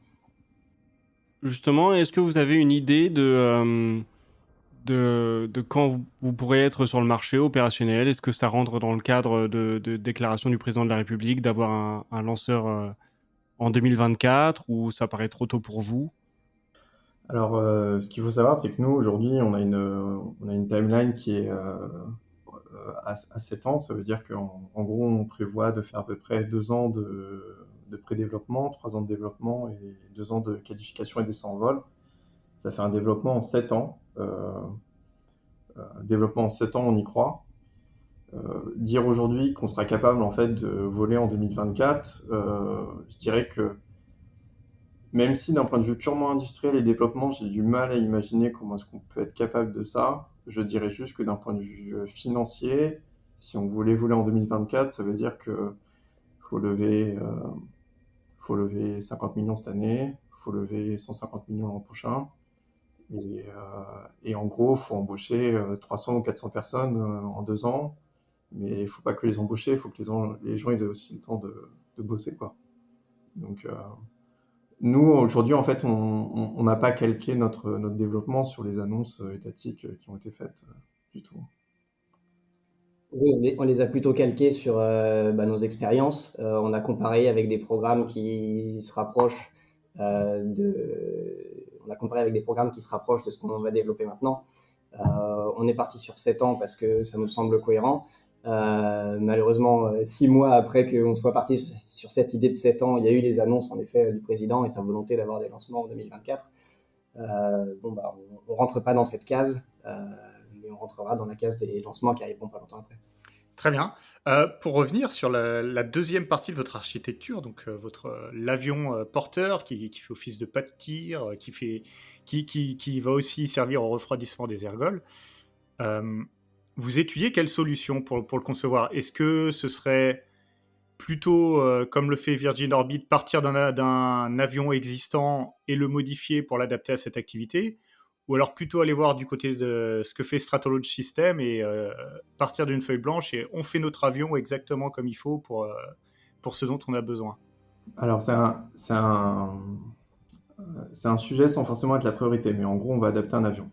Speaker 1: Justement, est-ce que vous avez une idée de quand vous pourrez être sur le marché opérationnel? Est-ce que ça rentre dans le cadre de déclaration du président de la République d'avoir un lanceur en 2024 ou ça paraît trop tôt pour vous?
Speaker 3: Alors, ce qu'il faut savoir, c'est que nous, aujourd'hui, on a une timeline qui est à 7 ans. Ça veut dire qu'en gros, on prévoit de faire à peu près 2 ans de pré-développement, 3 ans de développement et 2 ans de qualification et d'essai en vol. Ça fait un développement en 7 ans. Développement en 7 ans, on y croit. Dire aujourd'hui qu'on sera capable en fait de voler en 2024, je dirais que même si d'un point de vue purement industriel et développement, j'ai du mal à imaginer comment est-ce qu'on peut être capable de ça, je dirais juste que d'un point de vue financier, si on voulait voler en 2024, ça veut dire que faut lever, euh, faut lever 50 millions cette année, faut lever 150 millions l'an prochain, et en gros, faut embaucher 300 ou 400 personnes en 2 ans, mais il faut pas que les embaucher, il faut que les gens ils aient aussi le temps de bosser, quoi. Donc, nous, aujourd'hui, en fait, on n'a pas calqué notre développement sur les annonces étatiques qui ont été faites du tout.
Speaker 4: Oui, on les a plutôt calqués sur nos expériences. On a comparé avec des programmes qui se rapprochent on a comparé avec des programmes qui se rapprochent de ce qu'on va développer maintenant. On est parti sur 7 ans parce que ça nous semble cohérent. Malheureusement, 6 mois après qu'on soit parti sur cette idée de 7 ans, il y a eu les annonces en effet du président et sa volonté d'avoir des lancements en 2024. On rentre pas dans cette case, mais on rentrera dans la case des lancements qui arriveront pas longtemps après.
Speaker 2: Très bien. Pour revenir sur la deuxième partie de votre architecture, donc l'avion porteur qui fait office de pas de tir, qui va aussi servir au refroidissement des ergols, vous étudiez quelle solution pour le concevoir? Est-ce que ce serait plutôt, comme le fait Virgin Orbit, partir d'un avion existant et le modifier pour l'adapter à cette activité? Ou alors plutôt aller voir du côté de ce que fait Stratolaunch System et partir d'une feuille blanche et on fait notre avion exactement comme il faut pour ce dont on a besoin?
Speaker 3: Alors, c'est un sujet sans forcément être la priorité, mais en gros, on va adapter un avion.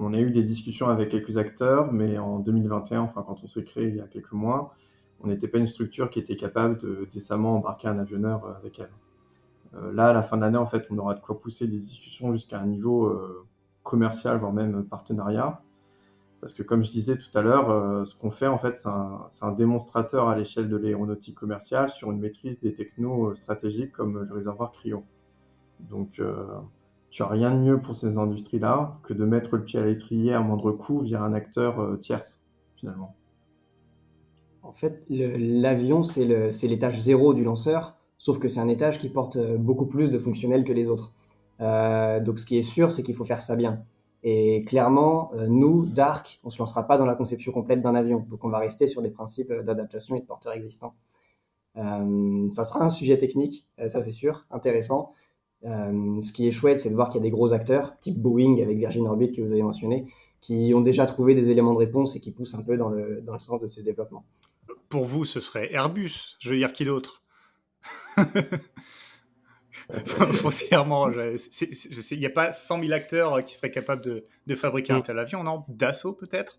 Speaker 3: On a eu des discussions avec quelques acteurs, mais en 2021, enfin quand on s'est créé il y a quelques mois, on n'était pas une structure qui était capable de décemment embarquer un avionneur avec elle. Là, à la fin de l'année, en fait, on aura de quoi pousser les discussions jusqu'à un niveau commercial, voire même partenariat. Parce que comme je disais tout à l'heure, ce qu'on fait, en fait, c'est un démonstrateur à l'échelle de l'aéronautique commerciale sur une maîtrise des technos stratégiques comme le réservoir cryo. Donc, tu as rien de mieux pour ces industries-là que de mettre le pied à l'étrier à moindre coût via un acteur tierce, finalement.
Speaker 4: En fait, l'avion, c'est l'étage zéro du lanceur, sauf que c'est un étage qui porte beaucoup plus de fonctionnels que les autres. Donc, ce qui est sûr, c'est qu'il faut faire ça bien. Et clairement, nous, Dark, on ne se lancera pas dans la conception complète d'un avion. Donc, on va rester sur des principes d'adaptation et de porteurs existants. Ça sera un sujet technique, ça c'est sûr, intéressant. Ce qui est chouette, c'est de voir qu'il y a des gros acteurs, type Boeing avec Virgin Orbit que vous avez mentionné, qui ont déjà trouvé des éléments de réponse et qui poussent un peu dans le sens de ces développements.
Speaker 2: Pour vous, ce serait Airbus. Je veux dire, qui d'autre? Foncièrement, il n'y a pas 100 000 acteurs qui seraient capables de fabriquer un tel avion, non? Dassault, peut-être?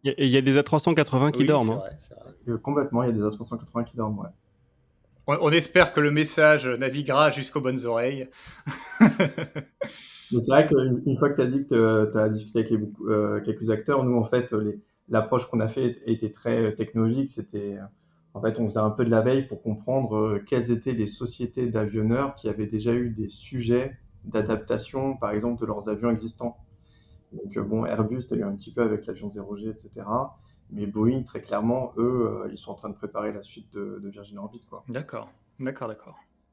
Speaker 1: Il y a des A380 qui
Speaker 2: Oui,
Speaker 1: dorment.
Speaker 2: c'est
Speaker 1: Hein.
Speaker 2: vrai, c'est vrai.
Speaker 3: Complètement, il y a des A380 qui dorment, ouais.
Speaker 2: On espère que le message naviguera jusqu'aux bonnes oreilles.
Speaker 3: Mais c'est vrai qu'une fois que tu as dit que tu as discuté avec quelques acteurs, nous, en fait, l'approche qu'on a fait était très technologique. En fait, on faisait un peu de la veille pour comprendre quelles étaient les sociétés d'avionneurs qui avaient déjà eu des sujets d'adaptation, par exemple, de leurs avions existants. Donc, bon, Airbus, tu as eu un petit peu avec l'avion 0G, etc. Mais Boeing, très clairement, eux, ils sont en train de préparer la suite de Virgin Orbit, quoi.
Speaker 2: D'accord.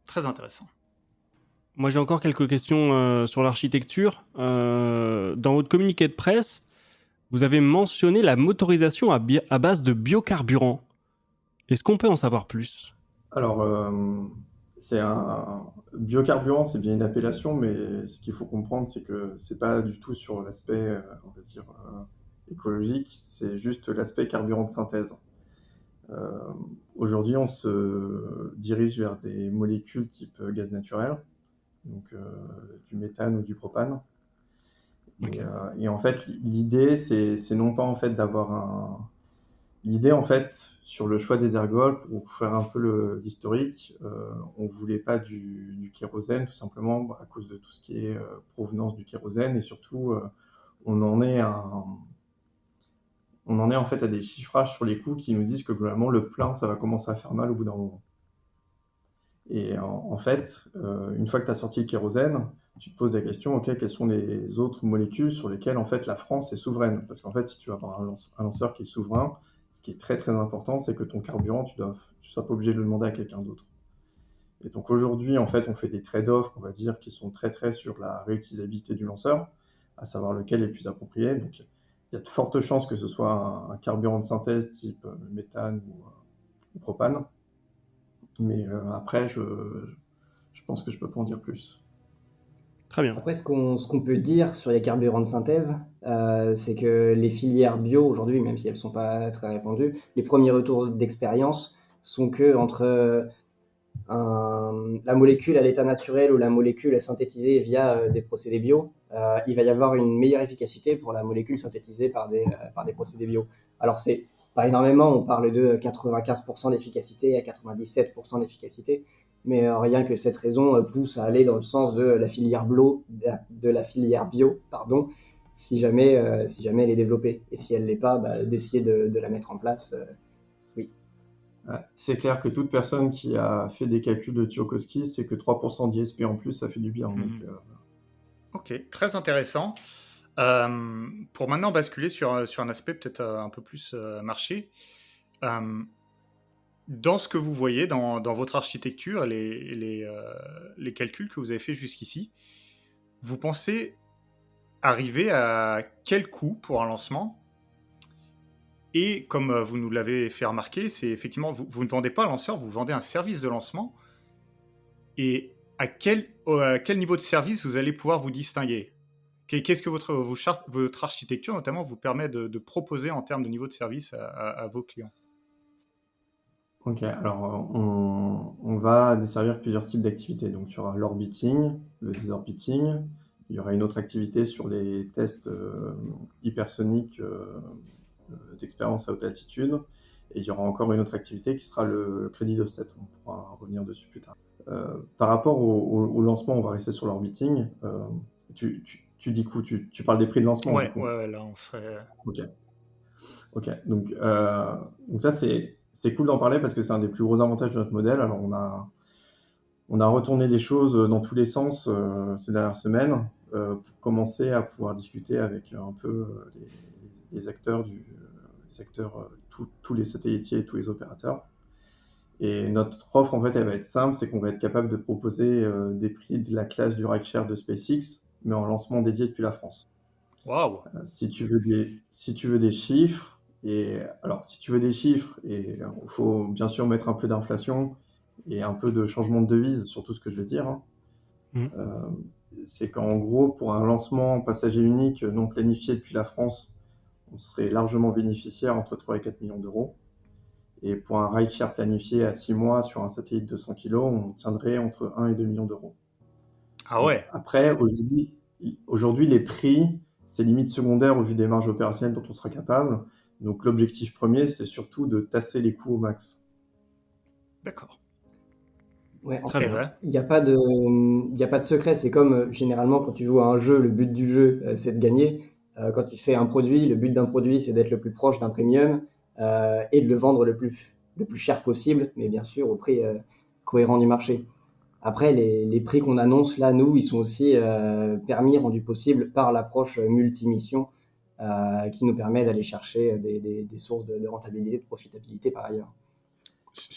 Speaker 2: Très intéressant.
Speaker 1: Moi, j'ai encore quelques questions sur l'architecture. Dans votre communiqué de presse, vous avez mentionné la motorisation à base de biocarburant. Est-ce qu'on peut en savoir plus?
Speaker 3: Alors, c'est un biocarburant, c'est bien une appellation, mais ce qu'il faut comprendre, c'est que c'est pas du tout sur l'aspect, on va dire, écologique, c'est juste l'aspect carburant de synthèse. Euh, Aujourd'hui, on se dirige vers des molécules type gaz naturel, donc du méthane ou du propane.
Speaker 1: Ok.
Speaker 3: Et en fait, l'idée, c'est non pas en fait d'avoir un. L'idée, en fait, sur le choix des ergols, pour faire un peu l'historique, on voulait pas du kérosène, tout simplement à cause de tout ce qui est provenance du kérosène, et surtout, on en est en fait à des chiffrages sur les coûts qui nous disent que globalement, le plein, ça va commencer à faire mal au bout d'un moment. Et en fait, une fois que tu as sorti le kérosène, tu te poses la question, ok, quelles sont les autres molécules sur lesquelles en fait la France est souveraine? Parce qu'en fait, si tu vas avoir un lanceur qui est souverain, ce qui est très très important, c'est que ton carburant, tu sois pas obligé de le demander à quelqu'un d'autre. Et donc aujourd'hui, en fait, on fait des trade-offs, on va dire, qui sont très très sur la réutilisabilité du lanceur, à savoir lequel est le plus approprié. Donc il y a de fortes chances que ce soit un carburant de synthèse type méthane ou propane. Mais après, je pense que je peux pas en dire plus.
Speaker 1: Très bien.
Speaker 4: Après, ce qu'on peut dire sur les carburants de synthèse, c'est que les filières bio aujourd'hui, même si elles ne sont pas très répandues, les premiers retours d'expérience sont que entre la molécule à l'état naturel ou la molécule synthétisée via des procédés bio, il va y avoir une meilleure efficacité pour la molécule synthétisée par des procédés bio. Alors, c'est pas énormément, on parle de 95% d'efficacité à 97% d'efficacité, mais rien que cette raison pousse à aller dans le sens de la filière bio, pardon, si jamais elle est développée. Et si elle l'est pas, d'essayer de la mettre en place. Oui.
Speaker 3: C'est clair que toute personne qui a fait des calculs de Tchaikovsky, c'est que 3% d'ISP en plus, ça fait du bien. Donc,
Speaker 2: Ok, très intéressant. Pour maintenant basculer sur un aspect peut-être un peu plus marché, dans ce que vous voyez dans votre architecture, les calculs que vous avez fait jusqu'ici, vous pensez arriver à quel coût pour un lancement? Et comme vous nous l'avez fait remarquer, c'est effectivement, vous ne vendez pas un lanceur, vous vendez un service de lancement. Et à quel niveau de service vous allez pouvoir vous distinguer? Qu'est-ce que votre architecture, notamment, vous permet de proposer en termes de niveau de service à vos clients?
Speaker 3: ok, alors on va desservir plusieurs types d'activités. Donc il y aura l'orbiting, le désorbiting, il y aura une autre activité sur les tests hypersoniques d'expérience à haute altitude, et il y aura encore une autre activité qui sera le crédit d'offset. On pourra revenir dessus plus tard. Par rapport au lancement, on va rester sur l'orbiting. Tu dis quoi? Tu parles des prix de lancement, du coup.
Speaker 2: Ouais, là, on serait...
Speaker 3: Ok. Donc ça, c'est cool d'en parler parce que c'est un des plus gros avantages de notre modèle. Alors, on a retourné les choses dans tous les sens ces dernières semaines pour commencer à pouvoir discuter avec un peu les acteurs, tous les satellitiers et tous les opérateurs. Et notre offre, en fait, elle va être simple, c'est qu'on va être capable de proposer des prix de la classe du rideshare de SpaceX, mais en lancement dédié depuis la France.
Speaker 2: Waouh!
Speaker 3: Si tu veux des chiffres, si tu veux des chiffres, et il faut bien sûr mettre un peu d'inflation et un peu de changement de devise sur tout ce que je vais dire, hein. C'est qu'en gros, pour un lancement passager unique non planifié depuis la France, on serait largement bénéficiaire entre 3 et 4 millions d'euros. Et pour un rideshare planifié à 6 mois sur un satellite de 100 kg, on tiendrait entre 1 et 2 millions d'euros.
Speaker 2: Ah ouais!
Speaker 3: Après, aujourd'hui, les prix, c'est limite secondaire au vu des marges opérationnelles dont on sera capable. Donc l'objectif premier, c'est surtout de tasser les coûts au max.
Speaker 2: D'accord.
Speaker 4: Ouais, en
Speaker 1: Très
Speaker 4: fait,
Speaker 1: bien.
Speaker 4: il n'y a pas de secret. C'est comme généralement quand tu joues à un jeu, le but du jeu, c'est de gagner. Quand tu fais un produit, le but d'un produit, c'est d'être le plus proche d'un premium et de le vendre le plus cher possible, mais bien sûr au prix cohérent du marché. Après, les prix qu'on annonce là, nous, ils sont aussi permis, rendus possibles par l'approche multimission qui nous permet d'aller chercher des sources de rentabilité, de profitabilité par ailleurs.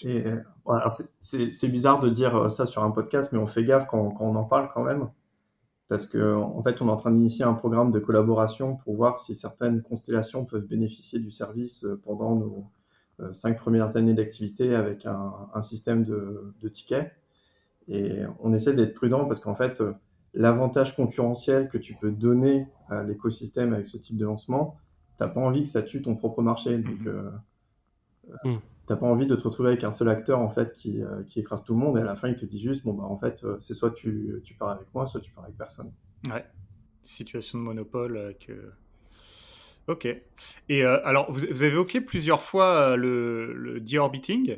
Speaker 3: Et voilà, alors c'est bizarre de dire ça sur un podcast, mais on fait gaffe quand on en parle quand même. Parce qu'en fait, on est en train d'initier un programme de collaboration pour voir si certaines constellations peuvent bénéficier du service pendant nos 5 premières années d'activité avec un système de tickets. Et on essaie d'être prudent parce qu'en fait, l'avantage concurrentiel que tu peux donner à l'écosystème avec ce type de lancement, t'as pas envie que ça tue ton propre marché. Donc, t'as pas envie de te retrouver avec un seul acteur en fait qui écrase tout le monde et à la fin il te dit juste bon bah en fait c'est soit tu pars avec moi, soit tu pars avec personne.
Speaker 2: Ouais. Situation de monopole que... Ok. Et alors, vous avez évoqué plusieurs fois le deorbiting.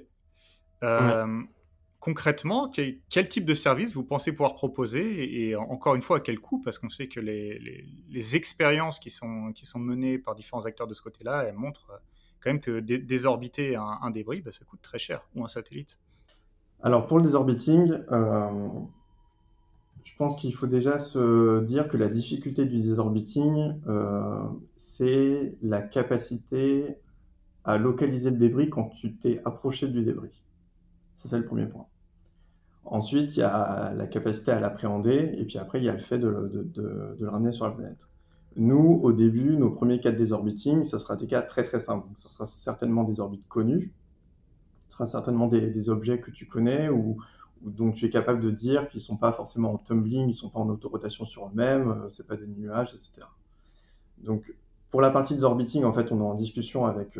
Speaker 2: Concrètement, quel type de service vous pensez pouvoir proposer et encore une fois, à quel coût? Parce qu'on sait que les expériences qui sont menées par différents acteurs de ce côté-là, elles montrent quand même que désorbiter un débris, ça coûte très cher, ou un satellite.
Speaker 3: Alors pour le désorbiting, Je pense qu'il faut déjà se dire que la difficulté du désorbiting, c'est la capacité à localiser le débris quand tu t'es approché du débris. Ça, c'est le premier point. Ensuite, il y a la capacité à l'appréhender, et puis après, il y a le fait de le ramener sur la planète. Nous, au début, nos premiers cas de désorbiting, ça sera des cas très très simples. Donc, ça sera certainement des orbites connues, ça sera certainement des objets que tu connais ou dont tu es capable de dire qu'ils ne sont pas forcément en tumbling, ils ne sont pas en autorotation sur eux-mêmes, c'est pas des nuages, etc. Donc, pour la partie désorbiting, en fait, on est en discussion avec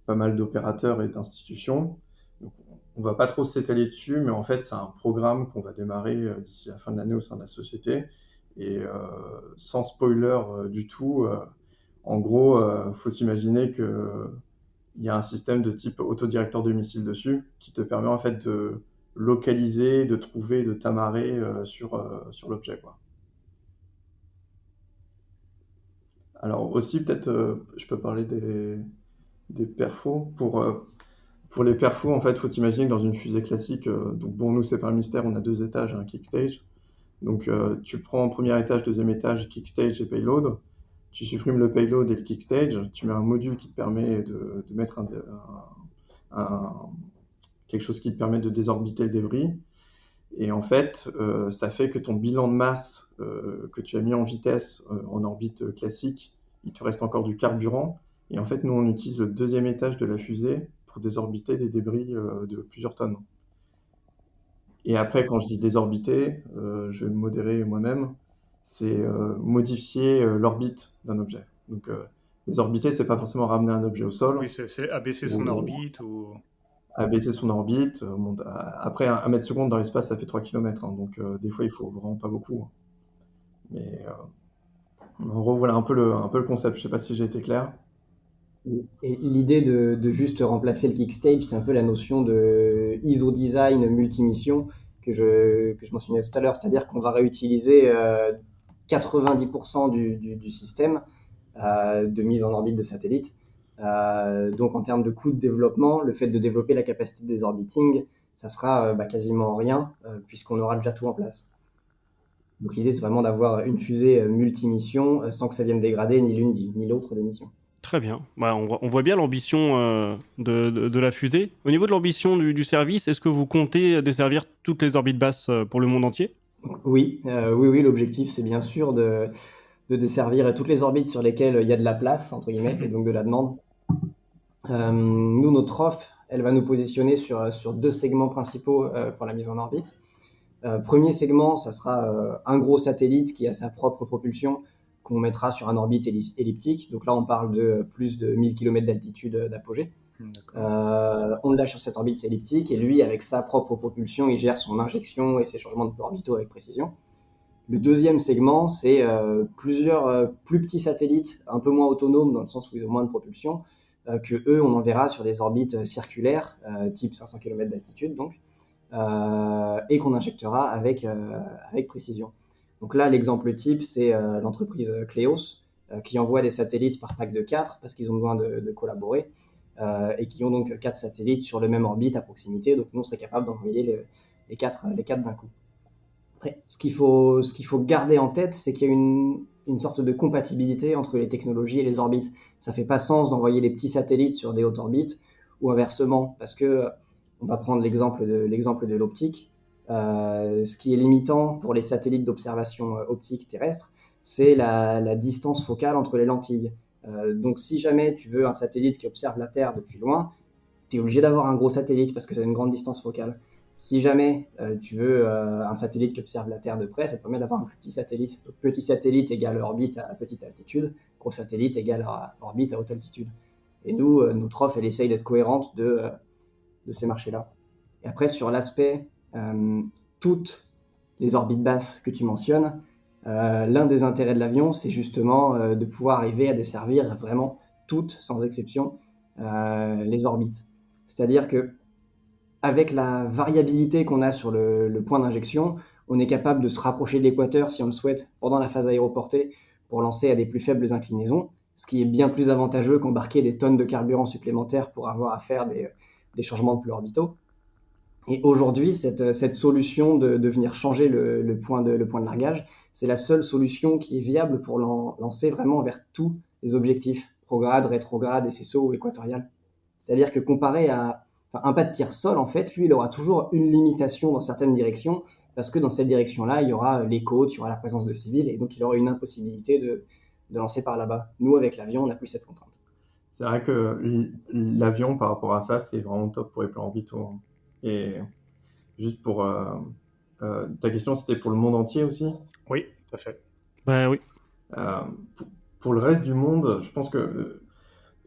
Speaker 3: pas mal d'opérateurs et d'institutions. Donc, on va pas trop s'étaler dessus, mais en fait, c'est un programme qu'on va démarrer d'ici la fin de l'année au sein de la société. Et sans spoiler du tout, en gros, faut s'imaginer que il y a un système de type autodirecteur de missile dessus qui te permet en fait de localiser, de trouver, de t'amarrer sur l'objet, quoi. Alors aussi, peut-être, je peux parler des perfos. Pour les perfos, en fait, faut imaginer que dans une fusée classique, donc bon, nous, c'est pas un mystère, on a 2 étages, un kick stage. Donc, tu prends premier étage, deuxième étage, kick stage et payload. Tu supprimes le payload et le kick stage. Tu mets un module qui te permet de mettre quelque chose qui te permet de désorbiter le débris. Et en fait, ça fait que ton bilan de masse que tu as mis en vitesse en orbite classique, il te reste encore du carburant. Et en fait, nous, on utilise le deuxième étage de la fusée pour désorbiter des débris de plusieurs tonnes. Et après, quand je dis désorbiter, je vais me modérer moi-même, c'est modifier l'orbite d'un objet. Donc, désorbiter, c'est pas forcément ramener un objet au sol
Speaker 2: Oui, c'est abaisser son
Speaker 3: ou
Speaker 2: orbite ou...
Speaker 3: abaisser son orbite. Après, 1 mètre seconde dans l'espace, ça fait 3 km. Donc, des fois, il faut vraiment pas beaucoup. Mais en gros, voilà un peu le concept. Je sais pas si j'ai été clair.
Speaker 4: Et l'idée de juste remplacer le kickstage, c'est un peu la notion de ISO design multimission que je mentionnais tout à l'heure. C'est-à-dire qu'on va réutiliser 90% du système de mise en orbite de satellite. Donc en termes de coût de développement, le fait de développer la capacité des orbiting, ça sera quasiment rien puisqu'on aura déjà tout en place. Donc l'idée, c'est vraiment d'avoir une fusée multimission sans que ça vienne dégrader ni l'une ni l'autre des missions.
Speaker 1: Très bien. Bah, on voit bien l'ambition de la fusée. Au niveau de l'ambition du service, est-ce que vous comptez desservir toutes les orbites basses pour le monde entier?
Speaker 4: Oui, oui, l'objectif, c'est bien sûr de desservir toutes les orbites sur lesquelles il y a de la place, entre guillemets, et donc de la demande. Nous, notre offre, elle va nous positionner sur 2 segments principaux pour la mise en orbite. Premier segment, ça sera un gros satellite qui a sa propre propulsion qu'on mettra sur un orbite elliptique. Donc là, on parle de plus de 1000 km d'altitude d'apogée. On le lâche sur cette orbite elliptique et lui, avec sa propre propulsion, il gère son injection et ses changements de plan orbitaux avec précision. Le deuxième segment, c'est plusieurs plus petits satellites, un peu moins autonomes dans le sens où ils ont moins de propulsion, que eux, on enverra sur des orbites circulaires, type 500 km d'altitude, donc, et qu'on injectera avec précision. Donc là, l'exemple type, c'est l'entreprise Kleos, qui envoie des satellites par pack de 4 parce qu'ils ont besoin de collaborer, et qui ont donc 4 satellites sur le même orbite à proximité. Donc nous, on serait capable d'envoyer les 4 d'un coup. Après, ce qu'il faut garder en tête, c'est qu'il y a une sorte de compatibilité entre les technologies et les orbites. Ça fait pas sens d'envoyer des petits satellites sur des hautes orbites ou inversement, parce que on va prendre l'exemple de l'optique. Ce qui est limitant pour les satellites d'observation optique terrestre, c'est la distance focale entre les lentilles. Donc si jamais tu veux un satellite qui observe la Terre depuis loin, tu es obligé d'avoir un gros satellite parce que ça a une grande distance focale. Si jamais tu veux un satellite qui observe la Terre de près, ça te permet d'avoir un plus petit satellite. Donc, petit satellite égale orbite à petite altitude, gros satellite égale orbite à haute altitude. Et nous, notre offre, elle essaye d'être cohérente de ces marchés-là. Et après, sur l'aspect toutes les orbites basses que tu mentionnes, l'un des intérêts de l'avion, c'est justement de pouvoir arriver à desservir vraiment toutes, sans exception, les orbites. C'est-à-dire que avec la variabilité qu'on a sur le point d'injection, on est capable de se rapprocher de l'équateur si on le souhaite pendant la phase aéroportée pour lancer à des plus faibles inclinaisons, ce qui est bien plus avantageux qu'embarquer des tonnes de carburant supplémentaires pour avoir à faire des changements de plan orbitaux. Et aujourd'hui, cette solution de venir changer le point de largage, c'est la seule solution qui est viable pour lancer vraiment vers tous les objectifs, prograde, rétrograde, SSO ou équatorial. C'est-à-dire que comparé à un pas de tir sol, en fait, lui, il aura toujours une limitation dans certaines directions, parce que dans cette direction-là, il y aura les côtes, il y aura la présence de civils, et donc il aura une impossibilité de lancer par là-bas. Nous, avec l'avion, on n'a plus cette contrainte.
Speaker 3: C'est vrai que l'avion, par rapport à ça, c'est vraiment top pour les plans orbitaux, hein. Et juste pour ta question, c'était pour le monde entier aussi.
Speaker 2: Oui, tout à fait.
Speaker 1: Ben oui.
Speaker 3: Euh, pour le reste du monde, je pense que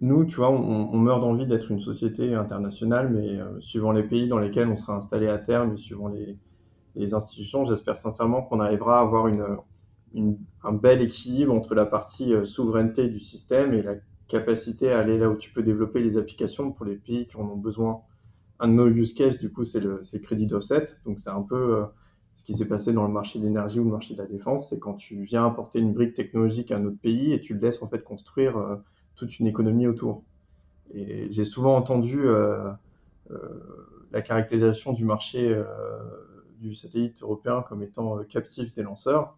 Speaker 3: nous, tu vois, on meurt d'envie d'être une société internationale, mais suivant les pays dans lesquels on sera installé à terme et suivant les institutions, j'espère sincèrement qu'on arrivera à avoir un bel équilibre entre la partie souveraineté du système et la capacité à aller là où tu peux développer les applications pour les pays qui en ont besoin. Un de nos use cases, du coup, c'est le crédit d'offset. Donc, c'est un peu ce qui s'est passé dans le marché de l'énergie ou le marché de la défense. C'est quand tu viens apporter une brique technologique à un autre pays et tu le laisses en fait construire toute une économie autour. Et j'ai souvent entendu euh, la caractérisation du marché du satellite européen comme étant captif des lanceurs.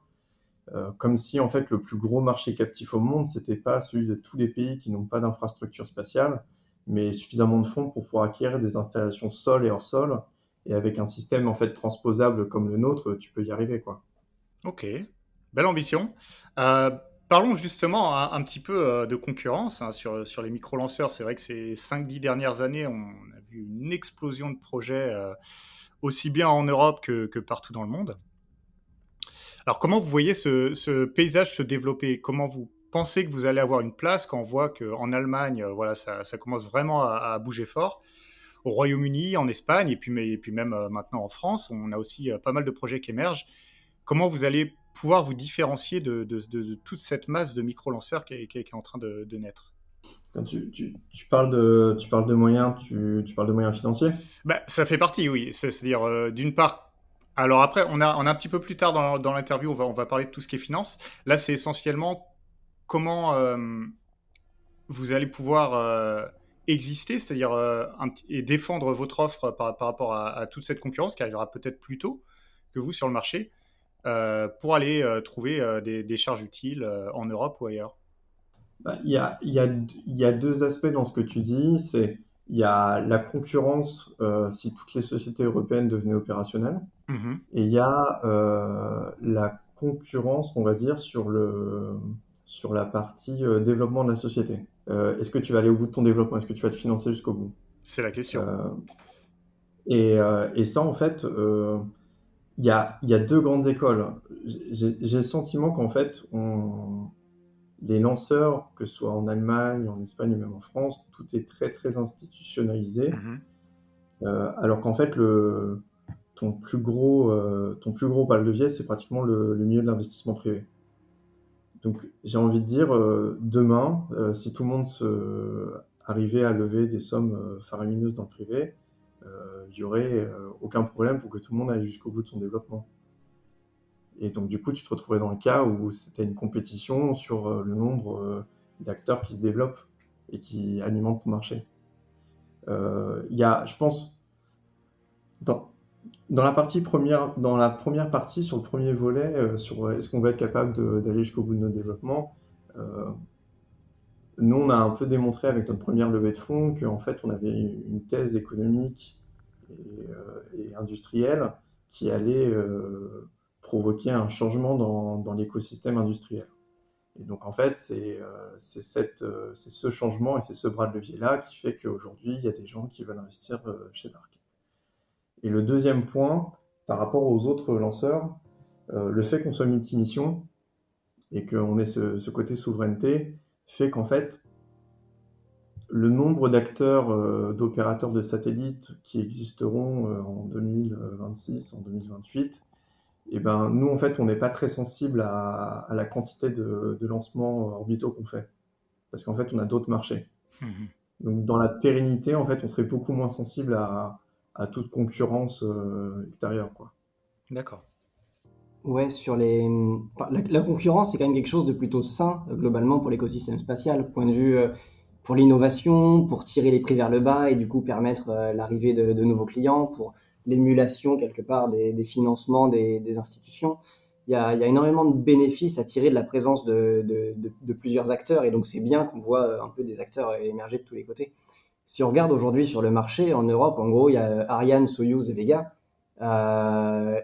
Speaker 3: Comme si en fait le plus gros marché captif au monde, c'était pas celui de tous les pays qui n'ont pas d'infrastructure spatiale, mais suffisamment de fonds pour pouvoir acquérir des installations sol et hors sol. Et avec un système en fait transposable comme le nôtre, tu peux y arriver, quoi.
Speaker 2: Ok, belle ambition. Parlons justement un petit peu de concurrence hein, sur les micro-lanceurs. C'est vrai que ces 5-10 dernières années, on a vu une explosion de projets aussi bien en Europe que partout dans le monde. Alors, comment vous voyez ce paysage se développer? Comment vous pensez que vous allez avoir une place quand on voit qu'en Allemagne, voilà, ça commence vraiment à bouger fort? Au Royaume-Uni, en Espagne, et puis même maintenant en France, on a aussi pas mal de projets qui émergent. Comment vous allez pouvoir vous différencier de toute cette masse de micro-lanceurs qui est en train de naître?
Speaker 3: Quand tu parles de moyens, tu parles de moyens financiers?
Speaker 2: Ben, ça fait partie, oui. C'est-à-dire, d'une part, alors après, on a un petit peu plus tard dans l'interview, on va parler de tout ce qui est finance. Là, c'est essentiellement comment vous allez pouvoir exister, c'est-à-dire et défendre votre offre par rapport à toute cette concurrence qui arrivera peut-être plus tôt que vous sur le marché, pour aller trouver des charges utiles en Europe ou ailleurs.
Speaker 3: Bah, il y a deux aspects dans ce que tu dis. Il y a la concurrence si toutes les sociétés européennes devenaient opérationnelles.
Speaker 2: Mhm.
Speaker 3: Et il y a la concurrence, on va dire, sur la partie développement de la société. Est-ce que tu vas aller au bout de ton développement? Est-ce que tu vas te financer jusqu'au bout?
Speaker 2: C'est la question.
Speaker 3: Euh, et ça, en fait, il y a deux grandes écoles. J'ai le sentiment qu'en fait, les lanceurs, que ce soit en Allemagne, en Espagne ou même en France, tout est très très institutionnalisé.
Speaker 2: Mhm.
Speaker 3: Alors qu'en fait, ton plus gros bas de levier, c'est pratiquement le milieu de l'investissement privé. Donc j'ai envie de dire, demain, si tout le monde arrivait à lever des sommes faramineuses dans le privé, il n'y aurait aucun problème pour que tout le monde aille jusqu'au bout de son développement. Et donc du coup, tu te retrouverais dans le cas où c'était une compétition sur le nombre d'acteurs qui se développent et qui alimentent ton marché. Il y a, je pense, dans, dans la première partie, sur le premier volet, sur est-ce qu'on va être capable d'aller jusqu'au bout de notre développement, euh, nous, on a un peu démontré avec notre première levée de fonds qu'en fait, on avait une thèse économique et industrielle qui allait provoquer un changement dans l'écosystème industriel. Et donc, en fait, c'est ce changement et c'est ce bras de levier-là qui fait qu'aujourd'hui, il y a des gens qui veulent investir chez Dark. Et le deuxième point, par rapport aux autres lanceurs, le fait qu'on soit multimission et qu'on ait ce côté souveraineté fait qu'en fait, le nombre d'acteurs, d'opérateurs de satellites qui existeront en 2026, en 2028, et ben, nous, en fait, on n'est pas très sensible à la quantité de lancements orbitaux qu'on fait. Parce qu'en fait, on a d'autres marchés.
Speaker 2: Mhm.
Speaker 3: Donc, dans la pérennité, en fait, on serait beaucoup moins sensible à toute concurrence extérieure, quoi.
Speaker 2: D'accord.
Speaker 4: Ouais, la concurrence, c'est quand même quelque chose de plutôt sain, globalement, pour l'écosystème spatial. Point de vue pour l'innovation, pour tirer les prix vers le bas et du coup permettre l'arrivée de nouveaux clients, pour l'émulation quelque part des financements des institutions. Il y a énormément de bénéfices à tirer de la présence de plusieurs acteurs, et donc c'est bien qu'on voit un peu des acteurs émerger de tous les côtés. Si on regarde aujourd'hui sur le marché, en Europe, en gros, il y a Ariane, Soyuz et Vega,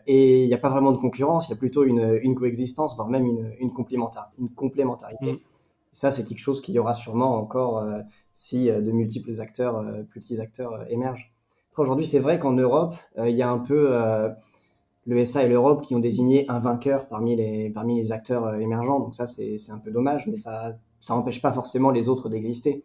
Speaker 4: et il n'y a pas vraiment de concurrence, il y a plutôt une coexistence, voire même une complémentarité. Ça, c'est quelque chose qu'il y aura sûrement encore si de multiples acteurs, plus petits acteurs émergent. Après, aujourd'hui, c'est vrai qu'en Europe, il y a un peu l'ESA et l'Europe qui ont désigné un vainqueur parmi les acteurs émergents. Donc ça, c'est un peu dommage, mais ça n'empêche pas forcément les autres d'exister.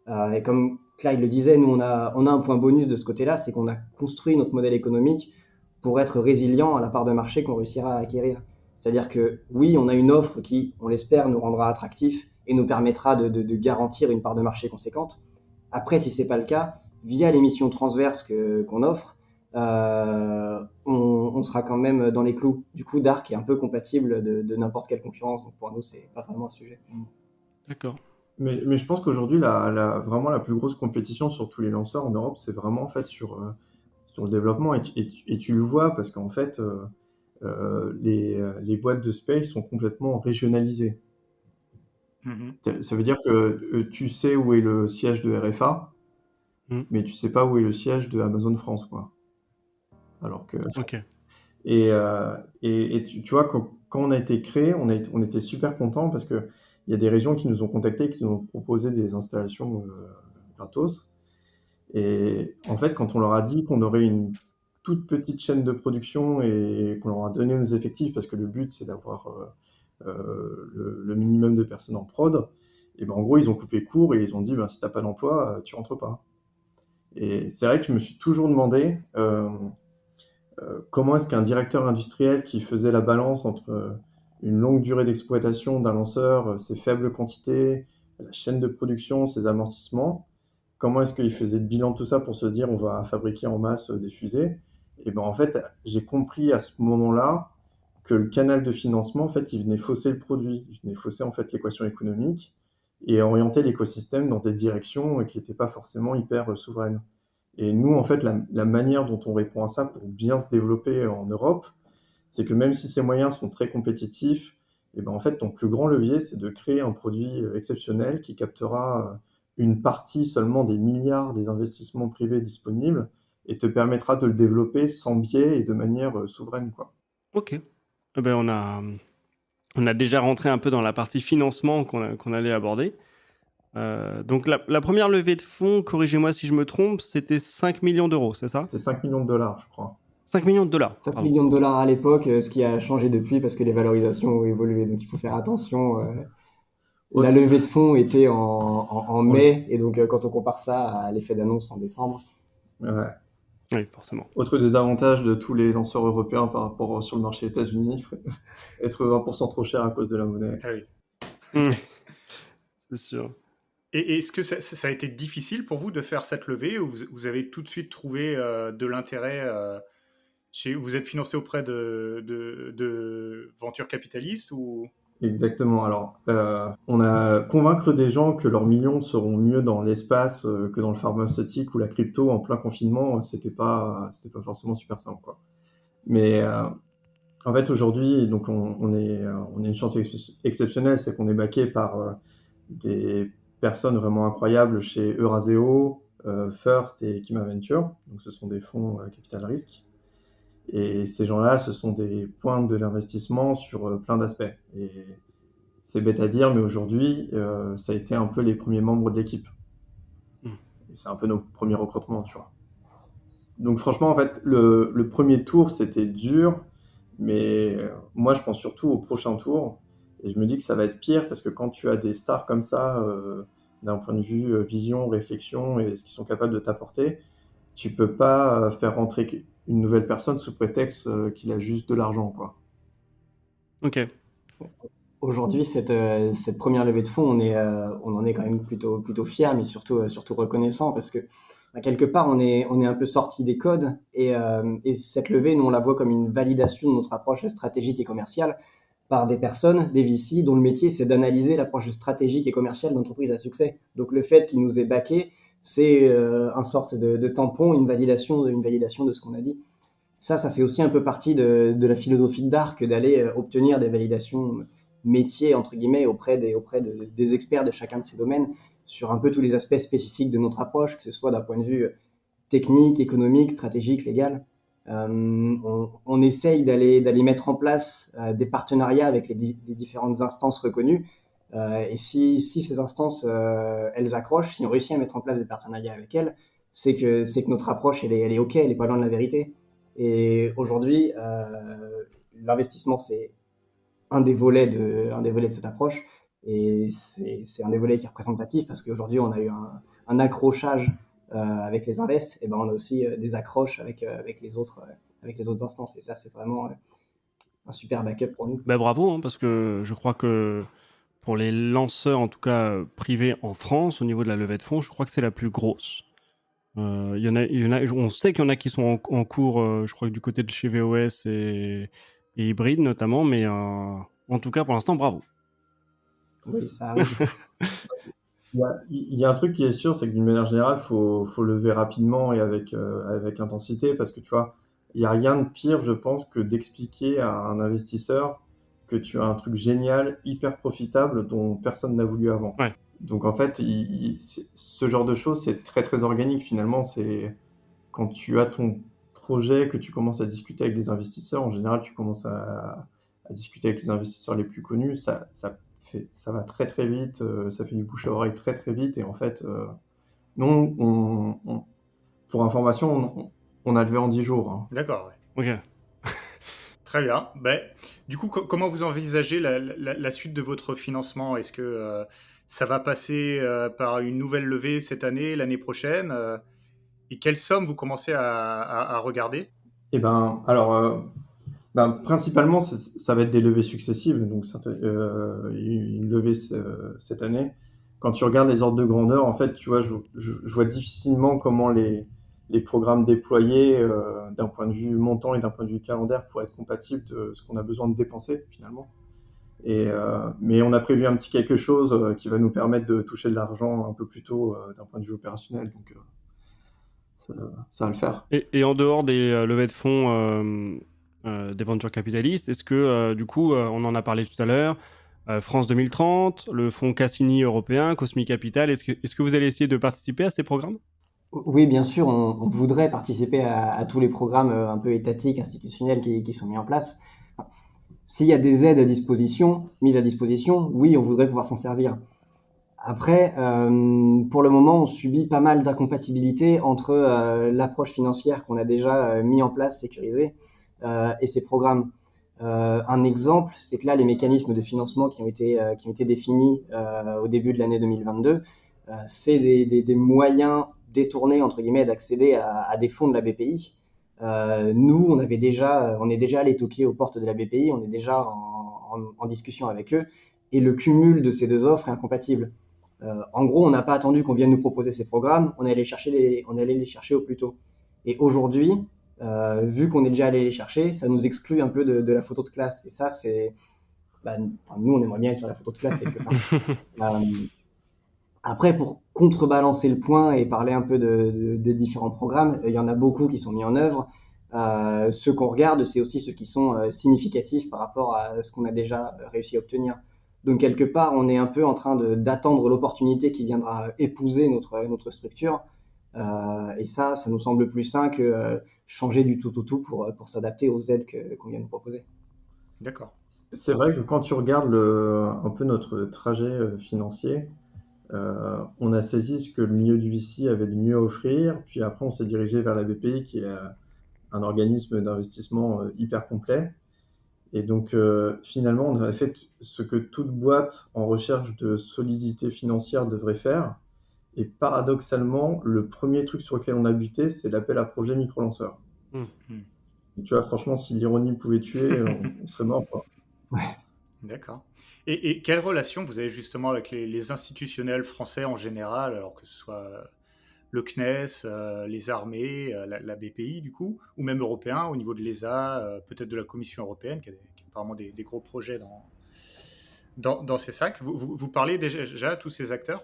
Speaker 4: Et comme Clyde le disait, nous, on a un point bonus de ce côté-là, c'est qu'on a construit notre modèle économique pour être résilient à la part de marché qu'on réussira à acquérir. C'est-à-dire que oui, on a une offre qui, on l'espère, nous rendra attractifs et nous permettra de garantir une part de marché conséquente. Après, si ce n'est pas le cas, via les missions transverses qu'on offre, on sera quand même dans les clous. Du coup, Dark est un peu compatible de n'importe quelle concurrence, donc pour nous, c'est pas vraiment un sujet.
Speaker 1: D'accord.
Speaker 3: Mais je pense qu'aujourd'hui, vraiment la plus grosse compétition sur tous les lanceurs en Europe, c'est vraiment en fait sur le développement. Et tu le vois parce qu'en fait, les boîtes de space sont complètement régionalisées. Ça veut dire que tu sais où est le siège de RFA, mais tu sais pas où est le siège de Amazon France, quoi. Alors que...
Speaker 1: Ok.
Speaker 3: Et tu vois, quand on a été créé, on était super contents parce que il y a des régions qui nous ont contactés, qui nous ont proposé des installations gratos. Et en fait, quand on leur a dit qu'on aurait une toute petite chaîne de production et qu'on leur a donné nos effectifs, parce que le but c'est d'avoir le minimum de personnes en prod, et ben en gros ils ont coupé court et ils ont dit ben, si t'as pas d'emploi, tu rentres pas. Et c'est vrai que je me suis toujours demandé comment est-ce qu'un directeur industriel qui faisait la balance entre une longue durée d'exploitation d'un lanceur, ses faibles quantités, la chaîne de production, ses amortissements, comment est-ce qu'il faisait le bilan de tout ça pour se dire on va fabriquer en masse des fusées? Et ben en fait, j'ai compris à ce moment-là que le canal de financement, en fait, il venait fausser le produit, il venait fausser en fait l'équation économique et orienter l'écosystème dans des directions qui n'étaient pas forcément hyper souveraines. Et nous, en fait, la manière dont on répond à ça pour bien se développer en Europe, c'est que même si ces moyens sont très compétitifs, et ben en fait, ton plus grand levier, c'est de créer un produit exceptionnel qui captera une partie seulement des milliards des investissements privés disponibles et te permettra de le développer sans biais et de manière souveraine, quoi.
Speaker 1: Ok. Eh ben, on a déjà rentré un peu dans la partie financement qu'on allait aborder. Donc la première levée de fonds, corrigez-moi si je me trompe, c'était 5 millions d'euros, c'est ça?
Speaker 3: C'est 5 millions de dollars, je crois.
Speaker 1: 5 millions de dollars.
Speaker 4: 5
Speaker 1: pardon.
Speaker 4: millions de dollars à l'époque, ce qui a changé depuis parce que les valorisations ont évolué, donc il faut faire attention. La levée de fonds était en mai, et donc quand on compare ça à l'effet d'annonce en décembre.
Speaker 3: Ouais.
Speaker 1: Oui, forcément.
Speaker 3: Autre désavantage de tous les lanceurs européens par rapport sur le marché États-Unis, être 20% trop cher à cause de la monnaie.
Speaker 2: Ah oui.
Speaker 1: C'est sûr.
Speaker 2: Et est-ce que ça a été difficile pour vous de faire cette levée, ou vous avez tout de suite trouvé de l'intérêt vous êtes financé auprès de ventures capitalistes ou...
Speaker 3: Exactement. Alors, on a convaincre des gens que leurs millions seront mieux dans l'espace que dans le pharmaceutique ou la crypto en plein confinement, c'était pas forcément super simple, quoi. Mais en fait, aujourd'hui, donc on est une chance exceptionnelle, c'est qu'on est backé par des personnes vraiment incroyables chez Euraseo, First et Kima Venture. Donc, ce sont des fonds capital risque. Et ces gens-là, ce sont des pointes de l'investissement sur plein d'aspects. Et c'est bête à dire, mais aujourd'hui, ça a été un peu les premiers membres de l'équipe. Et c'est un peu nos premiers recrutements, tu vois. Donc franchement, en fait, le premier tour, c'était dur, mais moi, je pense surtout au prochain tour. Et je me dis que ça va être pire, parce que quand tu as des stars comme ça, d'un point de vue vision, réflexion, et ce qu'ils sont capables de t'apporter, tu peux pas faire rentrer une nouvelle personne sous prétexte qu'il a juste de l'argent, quoi.
Speaker 1: Ok.
Speaker 4: Aujourd'hui, cette première levée de fonds, on en est quand même plutôt fiers, mais surtout reconnaissant, parce que quelque part, on est un peu sorti des codes, et cette levée, nous, on la voit comme une validation de notre approche stratégique et commerciale par des personnes, des VC, dont le métier, c'est d'analyser l'approche stratégique et commerciale d'entreprise à succès. Donc, le fait qu'il nous ait backé, c'est une sorte de tampon, une validation de ce qu'on a dit. Ça fait aussi un peu partie de la philosophie de Dark d'aller obtenir des validations métiers, entre guillemets, auprès des experts de chacun de ces domaines sur un peu tous les aspects spécifiques de notre approche, que ce soit d'un point de vue technique, économique, stratégique, légal. On essaye d'aller mettre en place des partenariats avec les différentes instances reconnues. Et si ces instances, elles accrochent, si on réussit à mettre en place des partenariats avec elles, c'est que notre approche, elle est OK, elle n'est pas loin de la vérité. Et aujourd'hui, l'investissement, c'est un des volets de cette approche. Et c'est un des volets qui est représentatif parce qu'aujourd'hui, on a eu un accrochage avec les invests, et ben on a aussi des accroches avec les autres instances. Et ça, c'est vraiment un super backup pour nous.
Speaker 1: Bah, bravo, hein, parce que je crois que pour les lanceurs, en tout cas privés en France, au niveau de la levée de fonds, je crois que c'est la plus grosse. Il y en a, on sait qu'il y en a qui sont en cours, je crois que du côté de chez VOS et Hybrid notamment, mais en tout cas pour l'instant, bravo.
Speaker 4: Oui, ça arrive.
Speaker 3: Il y a un truc qui est sûr, c'est que d'une manière générale, faut lever rapidement et avec intensité, parce que tu vois, il n'y a rien de pire, je pense, que d'expliquer à un investisseur que tu as un truc génial, hyper profitable, dont personne n'a voulu avant.
Speaker 1: Ouais.
Speaker 3: Donc en fait, ce genre de choses, c'est très très organique finalement. C'est quand tu as ton projet, que tu commences à discuter avec des investisseurs, en général, tu commences à discuter avec les investisseurs les plus connus, ça va très très vite, ça fait du bouche à oreille très très vite. Et en fait, nous, pour information, on a levé en 10 jours. Hein.
Speaker 2: D'accord, ouais.
Speaker 1: Ok.
Speaker 2: Très bien. Ben, du coup, comment vous envisagez la suite de votre financement? Est-ce que ça va passer par une nouvelle levée cette année, l'année prochaine et quelle somme vous commencez à regarder?
Speaker 3: Eh ben, alors, principalement, ça va être des levées successives, donc une levée cette année. Quand tu regardes les ordres de grandeur, en fait, tu vois, je vois difficilement comment les programmes déployés d'un point de vue montant et d'un point de vue calendaire pourraient être compatibles de ce qu'on a besoin de dépenser finalement. Mais on a prévu un petit quelque chose qui va nous permettre de toucher de l'argent un peu plus tôt d'un point de vue opérationnel, donc ça va le faire.
Speaker 1: Et en dehors des levées de fonds des venture capitalistes, est-ce que du coup, on en a parlé tout à l'heure, France 2030, le fonds Cassini européen, Cosmic Capital, est-ce que vous allez essayer de participer à ces programmes?
Speaker 4: Oui, bien sûr, on voudrait participer à tous les programmes un peu étatiques, institutionnels qui sont mis en place. S'il y a des aides mises à disposition, oui, on voudrait pouvoir s'en servir. Après, pour le moment, on subit pas mal d'incompatibilités entre l'approche financière qu'on a déjà mis en place, sécurisée, et ces programmes. Un exemple, c'est que là, les mécanismes de financement qui ont été définis au début de l'année 2022, c'est des moyens détournés, entre guillemets, d'accéder à des fonds de la BPI. Nous, on est déjà allé toquer aux portes de la BPI, on est déjà en discussion avec eux, et le cumul de ces deux offres est incompatible. En gros, on n'a pas attendu qu'on vienne nous proposer ces programmes, on est allé les chercher au plus tôt. Et aujourd'hui, vu qu'on est déjà allé les chercher, ça nous exclut un peu de la photo de classe. Et ça, nous, on aimerait bien être sur la photo de classe quelque part. Après, pour contrebalancer le point et parler un peu de différents programmes, il y en a beaucoup qui sont mis en œuvre. Ceux qu'on regarde, c'est aussi ceux qui sont significatifs par rapport à ce qu'on a déjà réussi à obtenir. Donc, quelque part, on est un peu en train d'attendre l'opportunité qui viendra épouser notre structure. Et ça nous semble plus sain que changer du tout pour s'adapter aux aides qu'on vient nous proposer.
Speaker 2: D'accord.
Speaker 3: C'est vrai que quand tu regardes un peu notre trajet financier, on a saisi ce que le milieu du VC avait de mieux à offrir, puis après on s'est dirigé vers la BPI qui est un organisme d'investissement hyper complet. Et donc finalement on a fait ce que toute boîte en recherche de solidité financière devrait faire. Et paradoxalement, le premier truc sur lequel on a buté, c'est l'appel à projet micro-lanceur. Et tu vois, franchement, si l'ironie pouvait tuer, on serait mort, quoi.
Speaker 2: D'accord. Et quelle relation vous avez justement avec les institutionnels français en général, alors que ce soit le CNES, les armées, la BPI du coup, ou même européens au niveau de l'ESA, peut-être de la Commission européenne, qui a apparemment des gros projets dans ces sacs. Vous parlez déjà à tous ces acteurs?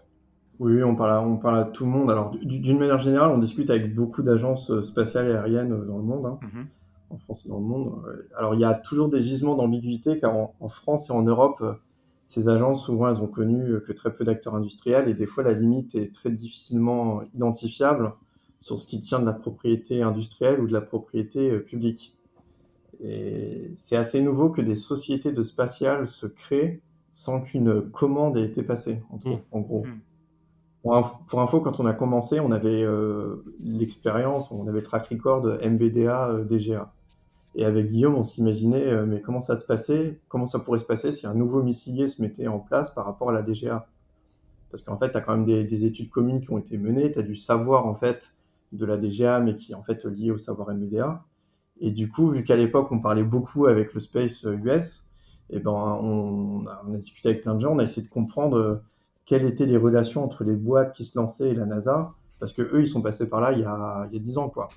Speaker 3: Oui, on parle à tout le monde. Alors, d'une manière générale, on discute avec beaucoup d'agences spatiales et aériennes dans le monde. Hein. en France et dans le monde. Alors, il y a toujours des gisements d'ambiguïté, car en France et en Europe, ces agences, souvent, elles ont connu que très peu d'acteurs industriels, et des fois, la limite est très difficilement identifiable sur ce qui tient de la propriété industrielle ou de la propriété publique. Et c'est assez nouveau que des sociétés de spatiales se créent sans qu'une commande ait été passée, en gros.
Speaker 2: Hmm.
Speaker 3: Pour info, quand on a commencé, on avait l'expérience, on avait le track record MBDA, DGA. Et avec Guillaume, on s'imaginait, mais comment ça se passait, comment ça pourrait se passer si un nouveau missilier se mettait en place par rapport à la DGA. Parce qu'en fait, tu as quand même des études communes qui ont été menées, tu as du savoir en fait de la DGA, mais qui est en fait lié au savoir MBDA. Et du coup, vu qu'à l'époque, on parlait beaucoup avec le Space US, eh ben, on a discuté avec plein de gens, on a essayé de comprendre quelles étaient les relations entre les boîtes qui se lançaient et la NASA, parce que eux, ils sont passés par là il y a 10 ans, quoi.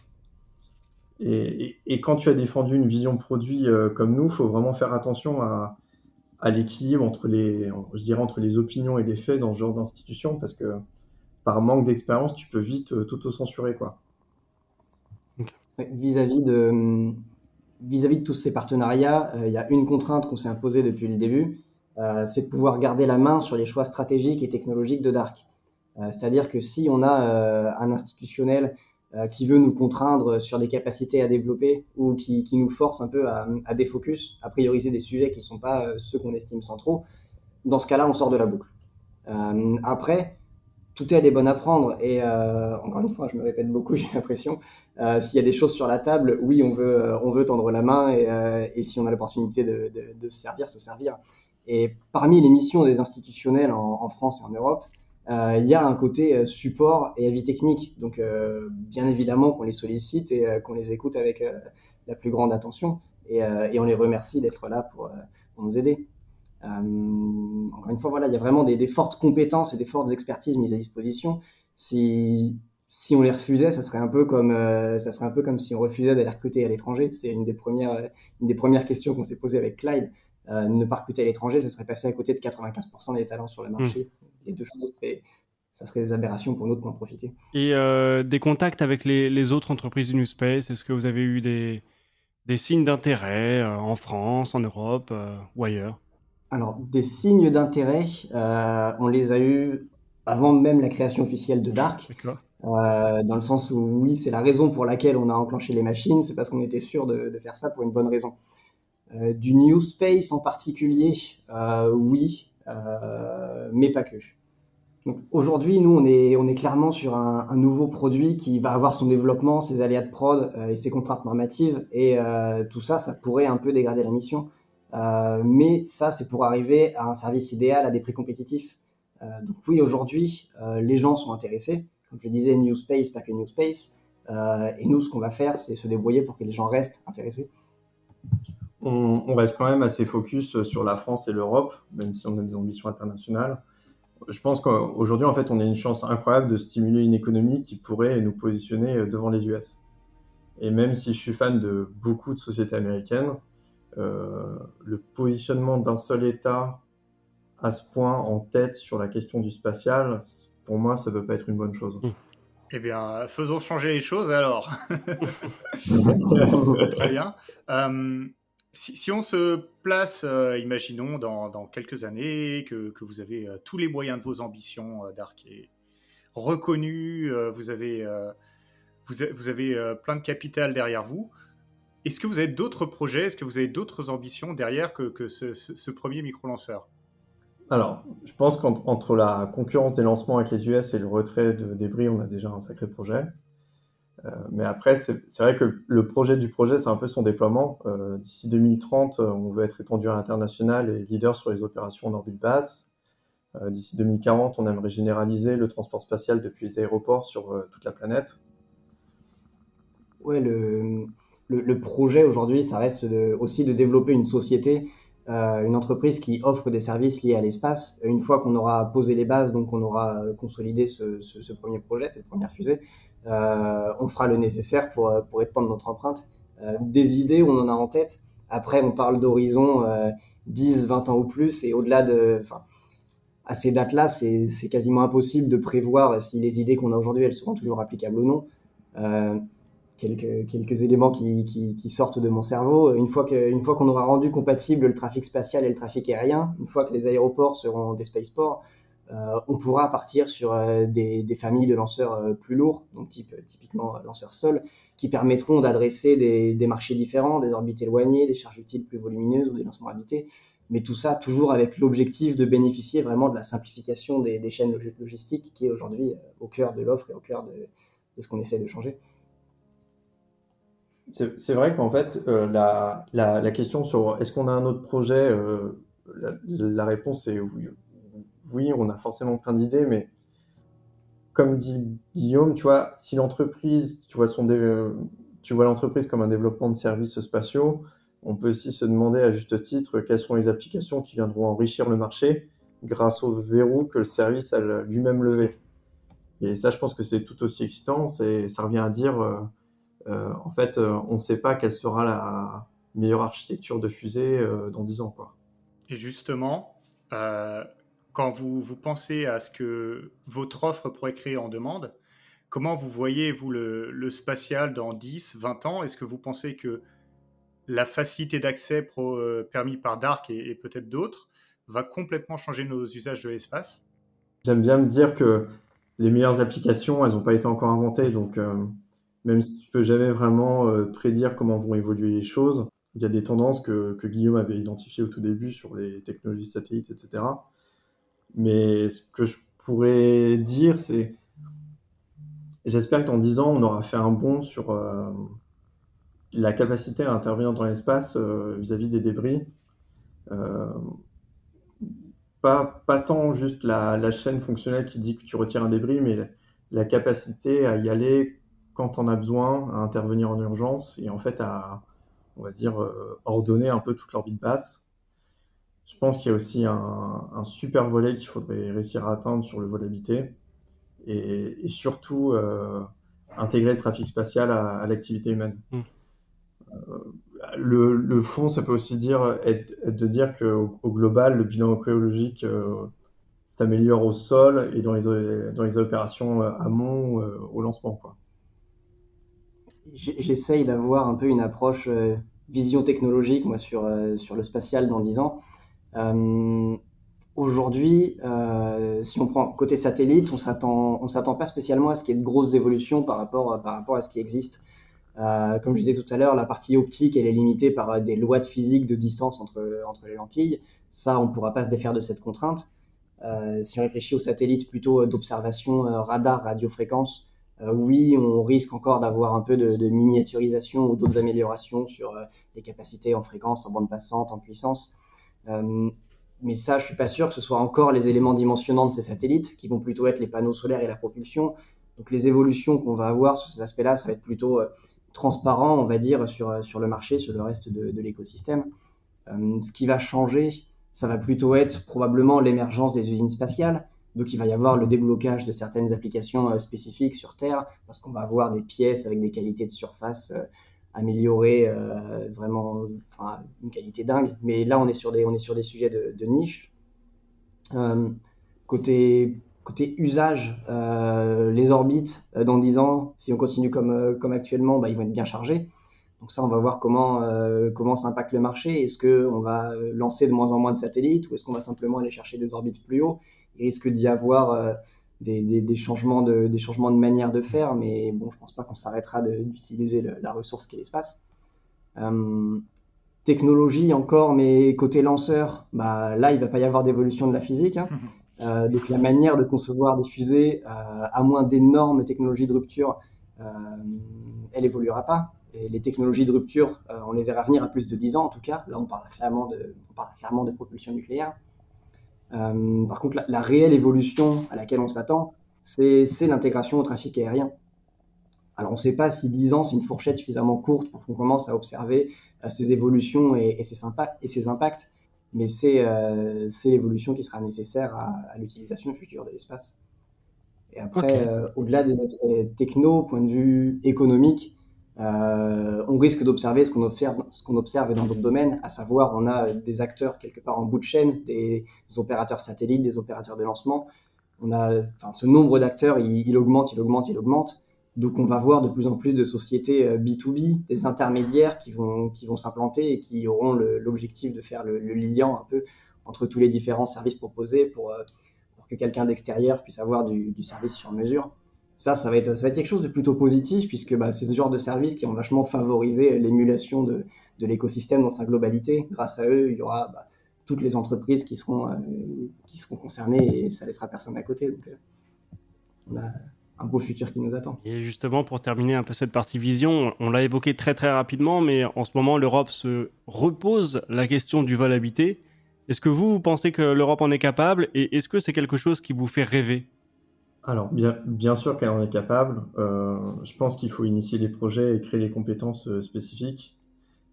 Speaker 3: Et quand tu as défendu une vision produit comme nous, il faut vraiment faire attention à l'équilibre je dirais, entre les opinions et les faits dans ce genre d'institution, parce que par manque d'expérience, tu peux vite t'auto-censurer, quoi.
Speaker 4: Ouais, vis-à-vis de tous ces partenariats, il y a une contrainte qu'on s'est imposée depuis le début, c'est de pouvoir garder la main sur les choix stratégiques et technologiques de Dark. C'est-à-dire que si on a un institutionnel qui veut nous contraindre sur des capacités à développer ou qui nous force un peu à défocus, à prioriser des sujets qui ne sont pas ceux qu'on estime centraux, dans ce cas-là, on sort de la boucle. Après, tout est des bonnes à prendre et encore une fois, je me répète beaucoup, j'ai l'impression, s'il y a des choses sur la table, oui, on veut tendre la main et si on a l'opportunité de se servir. Et parmi les missions des institutionnels en France et en Europe, il y a un côté support et avis technique. Donc, bien évidemment qu'on les sollicite et qu'on les écoute avec la plus grande attention et on les remercie d'être là pour nous aider. Encore une fois, voilà, il y a vraiment des fortes compétences et des fortes expertises mises à disposition. Si on les refusait, ça serait un peu comme si on refusait d'aller recruter à l'étranger. C'est une des premières questions qu'on s'est posées avec Clyde. Ne pas recruter à l'étranger, ça serait passer à côté de 95% des talents sur le marché. Les deux choses, ça serait des aberrations pour nous de en profiter.
Speaker 1: Et des contacts avec les autres entreprises du New Space, est-ce que vous avez eu des signes d'intérêt en France, en Europe ou ailleurs?
Speaker 4: Alors, des signes d'intérêt, on les a eus avant même la création officielle de Dark.
Speaker 1: D'accord.
Speaker 4: Dans le sens où, oui, c'est la raison pour laquelle on a enclenché les machines, c'est parce qu'on était sûr de faire ça pour une bonne raison. Du New Space en particulier, oui, mais pas que. Donc, aujourd'hui, nous, on est clairement sur un nouveau produit qui va avoir son développement, ses aléas de prod et ses contraintes normatives. Et tout ça, ça pourrait un peu dégrader la mission. Mais ça, c'est pour arriver à un service idéal à des prix compétitifs. Donc oui, aujourd'hui, les gens sont intéressés. Comme je disais, New Space, pas que New Space. Et nous, ce qu'on va faire, c'est se débrouiller pour que les gens restent intéressés.
Speaker 3: On reste quand même assez focus sur la France et l'Europe, même si on a des ambitions internationales. Je pense qu'aujourd'hui, en fait, on a une chance incroyable de stimuler une économie qui pourrait nous positionner devant les US. Et même si je suis fan de beaucoup de sociétés américaines, le positionnement d'un seul État à ce point en tête sur la question du spatial, pour moi, ça ne peut pas être une bonne chose.
Speaker 2: Eh bien, faisons changer les choses alors. Très bien. Si on se place, imaginons, dans quelques années, que vous avez tous les moyens de vos ambitions, Dark est reconnu, vous avez plein de capital derrière vous. Est-ce que vous avez d'autres projets, est-ce que vous avez d'autres ambitions derrière que ce premier micro-lanceur?
Speaker 3: Alors, je pense qu'entre la concurrence des lancements avec les US et le retrait de débris, on a déjà un sacré projet. Mais après, c'est vrai que le projet du projet, c'est un peu son déploiement. D'ici 2030, on veut être étendu à l'international et leader sur les opérations en orbite basse. D'ici 2040, on aimerait généraliser le transport spatial depuis les aéroports sur toute la planète.
Speaker 4: Ouais, le projet aujourd'hui, ça reste aussi de développer une société, une entreprise qui offre des services liés à l'espace. Une fois qu'on aura posé les bases, donc on aura consolidé ce premier projet, cette première fusée, on fera le nécessaire pour étendre notre empreinte. Des idées, on en a en tête. Après, on parle d'horizon 10, 20 ans ou plus, et au-delà à ces dates-là, c'est quasiment impossible de prévoir si les idées qu'on a aujourd'hui, elles seront toujours applicables ou non. quelques éléments qui sortent de mon cerveau. Une fois qu'on aura rendu compatible le trafic spatial et le trafic aérien, une fois que les aéroports seront des spaceports, on pourra partir sur des familles de lanceurs plus lourds, donc typiquement lanceurs sol, qui permettront d'adresser des marchés différents, des orbites éloignées, des charges utiles plus volumineuses ou des lancements habités. Mais tout ça toujours avec l'objectif de bénéficier vraiment de la simplification des chaînes logistiques qui est aujourd'hui au cœur de l'offre et au cœur de ce qu'on essaie de changer.
Speaker 3: C'est vrai qu'en fait, la question sur est-ce qu'on a un autre projet, la réponse est oui. Oui, on a forcément plein d'idées, mais comme dit Guillaume, tu vois, si l'entreprise, tu vois l'entreprise comme un développement de services spatiaux, on peut aussi se demander à juste titre quelles sont les applications qui viendront enrichir le marché grâce au verrou que le service a lui-même levé. Et ça, je pense que c'est tout aussi excitant. Ça revient à dire, en fait, on ne sait pas quelle sera la meilleure architecture de fusée dans 10 ans, quoi.
Speaker 2: Et justement, quand vous pensez à ce que votre offre pourrait créer en demande, comment vous voyez, vous, le spatial dans 10, 20 ans? Est-ce que vous pensez que la facilité d'accès permis par Dark et peut-être d'autres va complètement changer nos usages de l'espace?
Speaker 3: J'aime bien me dire que les meilleures applications, elles n'ont pas été encore inventées, donc même si tu peux jamais vraiment prédire comment vont évoluer les choses, il y a des tendances que Guillaume avait identifiées au tout début sur les technologies satellites, etc. Mais ce que je pourrais dire, c'est j'espère que dans 10 ans, on aura fait un bond sur la capacité à intervenir dans l'espace vis-à-vis des débris. Euh, pas tant juste la chaîne fonctionnelle qui dit que tu retires un débris, mais la capacité à y aller quand on a besoin, à intervenir en urgence et en fait à, on va dire, ordonner un peu toute l'orbite basse. Je pense qu'il y a aussi un super volet qu'il faudrait réussir à atteindre sur le vol habité et surtout intégrer le trafic spatial à l'activité humaine. Le fond, ça peut aussi être de dire qu'au global, le bilan écologique s'améliore au sol et dans les opérations amont au lancement, quoi.
Speaker 4: J'essaye d'avoir un peu une approche vision technologique moi, sur le spatial dans 10 ans. Aujourd'hui, si on prend côté satellite, on s'attend pas spécialement à ce qu'il y ait de grosses évolutions par rapport à ce qui existe. Comme je disais tout à l'heure, la partie optique, elle est limitée par des lois de physique de distance entre les lentilles. Ça, on ne pourra pas se défaire de cette contrainte. Si on réfléchit aux satellites plutôt d'observation radar, radiofréquence, oui, on risque encore d'avoir un peu de miniaturisation ou d'autres améliorations sur les capacités en fréquence, en bande passante, en puissance. Mais ça, je suis pas sûr que ce soit encore les éléments dimensionnants de ces satellites, qui vont plutôt être les panneaux solaires et la propulsion. Donc les évolutions qu'on va avoir sur ces aspects-là, ça va être plutôt transparent, on va dire, sur le marché, sur le reste de l'écosystème. Ce qui va changer, ça va plutôt être probablement l'émergence des usines spatiales. Donc il va y avoir le déblocage de certaines applications spécifiques sur Terre, parce qu'on va avoir des pièces avec des qualités de surface améliorées, vraiment, enfin, une qualité dingue. Mais là, on est sur des sujets de niche. Côté usage, les orbites, dans 10 ans, si on continue comme actuellement, ils vont être bien chargés. Donc ça, on va voir comment ça impacte le marché. Est-ce qu'on va lancer de moins en moins de satellites ou est-ce qu'on va simplement aller chercher des orbites plus haut? Il risque d'y avoir des changements de manière de faire, mais bon, je pense pas qu'on s'arrêtera d'utiliser la ressource qu'est l'espace. Technologie encore, mais côté lanceur, là, il va pas y avoir d'évolution de la physique, hein. Donc la manière de concevoir des fusées, à moins d'énormes technologies de rupture, elle évoluera pas. Et les technologies de rupture, on les verra venir à plus de 10 ans en tout cas. Là, on parle clairement de propulsion nucléaire. Par contre, la réelle évolution à laquelle on s'attend, c'est l'intégration au trafic aérien. Alors, on ne sait pas si 10 ans, c'est une fourchette suffisamment courte pour qu'on commence à observer ces évolutions et ces impacts, mais c'est l'évolution qui sera nécessaire à l'utilisation future de l'espace. Et après, au-delà des aspects techno, point de vue économique, on risque d'observer ce qu'on observe dans d'autres domaines, à savoir on a des acteurs quelque part en bout de chaîne, des opérateurs satellites, des opérateurs de lancement. Ce nombre d'acteurs, il augmente. Donc on va voir de plus en plus de sociétés B2B, des intermédiaires qui vont s'implanter et qui auront l'objectif de faire le lien un peu entre tous les différents services proposés pour que quelqu'un d'extérieur puisse avoir du service sur mesure. Ça va être quelque chose de plutôt positif, puisque c'est ce genre de services qui ont vachement favorisé l'émulation de l'écosystème dans sa globalité. Grâce à eux, il y aura toutes les entreprises qui seront concernées et ça laissera personne à côté. Donc on a un beau futur qui nous attend.
Speaker 1: Et justement, pour terminer un peu cette partie vision, on l'a évoqué très très rapidement, mais en ce moment, l'Europe se repose la question du vol habité. Est-ce que vous pensez que l'Europe en est capable et est-ce que c'est quelque chose qui vous fait rêver ?
Speaker 3: Alors, bien sûr qu'elle en est capable. Je pense qu'il faut initier les projets et créer les compétences spécifiques.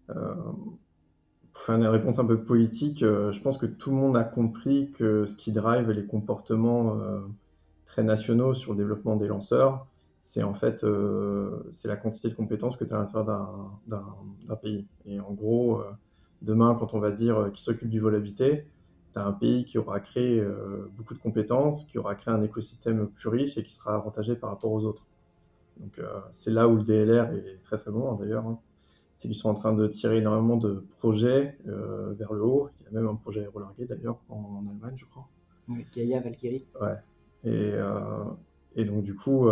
Speaker 3: Pour faire une réponse un peu politique, je pense que tout le monde a compris que ce qui drive les comportements très nationaux sur le développement des lanceurs, c'est en fait c'est la quantité de compétences que tu as à l'intérieur d'un pays. Et en gros, demain, quand on va dire qui s'occupe du vol habité, tu as un pays qui aura créé beaucoup de compétences, qui aura créé un écosystème plus riche et qui sera avantagé par rapport aux autres. Donc c'est là où le DLR est très très bon d'ailleurs. C'est qu'ils sont en train de tirer énormément de projets vers le haut. Il y a même un projet aérolargué d'ailleurs en Allemagne, je crois.
Speaker 4: Oui, Gaïa, Valkyrie.
Speaker 3: Ouais. Et donc du coup,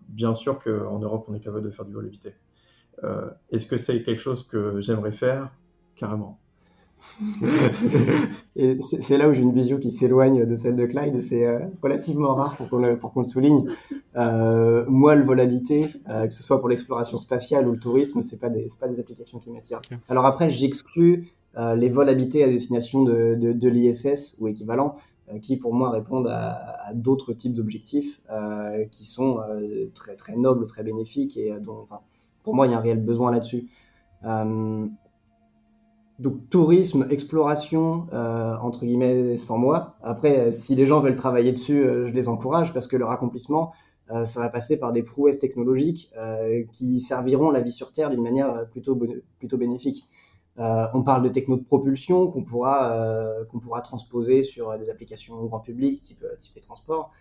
Speaker 3: bien sûr qu'en Europe, on est capable de faire du vol habité. Est-ce que c'est quelque chose que j'aimerais faire? Carrément.
Speaker 4: Et c'est là où j'ai une vision qui s'éloigne de celle de Clyde, et c'est relativement rare pour qu'on le souligne. Moi, le vol habité, que ce soit pour l'exploration spatiale ou le tourisme, c'est pas des applications qui m'attirent.
Speaker 1: Okay.
Speaker 4: Alors après, j'exclus les vols habités à destination de l'ISS ou équivalent, qui pour moi répondent à d'autres types d'objectifs qui sont très, très nobles, très bénéfiques, et dont, pour moi, il y a un réel besoin là-dessus. Donc tourisme, exploration, entre guillemets, sans moi. Après, si les gens veulent travailler dessus, je les encourage, parce que leur accomplissement, ça va passer par des prouesses technologiques qui serviront la vie sur Terre d'une manière plutôt bénéfique. On parle de techno de propulsion qu'on pourra transposer sur des applications grand public, type les transports.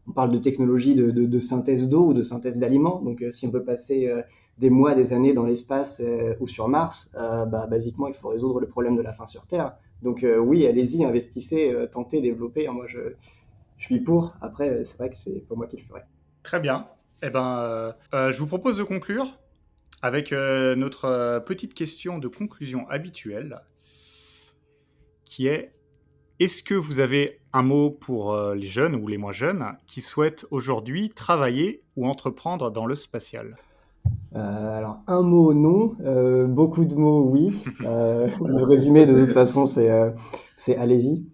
Speaker 4: On parle de technologie de synthèse d'eau ou de synthèse d'aliments. Donc, si on peut passer des mois, des années dans l'espace ou sur Mars, basiquement, il faut résoudre le problème de la faim sur Terre. Donc, oui, allez-y, investissez, tentez, développez. Moi, je suis pour. Après, c'est vrai que c'est pas moi qui le ferai.
Speaker 2: Très bien. Eh ben, je vous propose de conclure avec notre petite question de conclusion habituelle, qui est: est-ce que vous avez un mot pour les jeunes ou les moins jeunes qui souhaitent aujourd'hui travailler ou entreprendre dans le spatial?
Speaker 4: Alors, un mot, non. Beaucoup de mots, oui. Le résumé, de toute façon, c'est allez-y.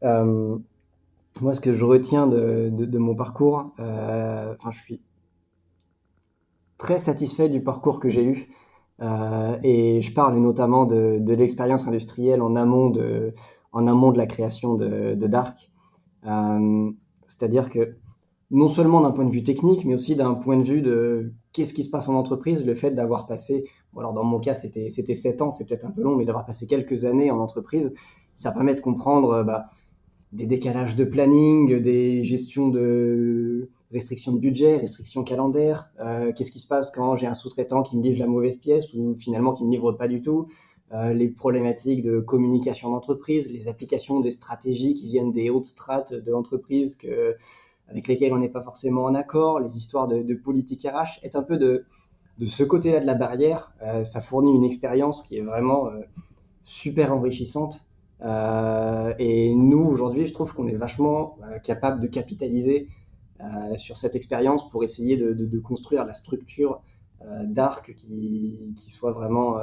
Speaker 4: Moi, ce que je retiens de mon parcours, je suis très satisfait du parcours que j'ai eu. Et je parle notamment de l'expérience industrielle en amont de la création de Dark. C'est-à-dire que non seulement d'un point de vue technique, mais aussi d'un point de vue de qu'est-ce qui se passe en entreprise, le fait d'avoir passé, alors dans mon cas c'était 7 ans, c'est peut-être un peu long, mais d'avoir passé quelques années en entreprise, ça permet de comprendre des décalages de planning, des gestions de restrictions de budget, restrictions calendaires, qu'est-ce qui se passe quand j'ai un sous-traitant qui me livre la mauvaise pièce ou finalement qui ne me livre pas du tout, les problématiques de communication d'entreprise, les applications des stratégies qui viennent des hautes strates de l'entreprise avec lesquelles on n'est pas forcément en accord, les histoires de politique RH, être un peu de ce côté-là de la barrière, ça fournit une expérience qui est vraiment super enrichissante. Et nous, aujourd'hui, je trouve qu'on est vachement capable de capitaliser sur cette expérience pour essayer de construire la structure d'Arc qui soit vraiment,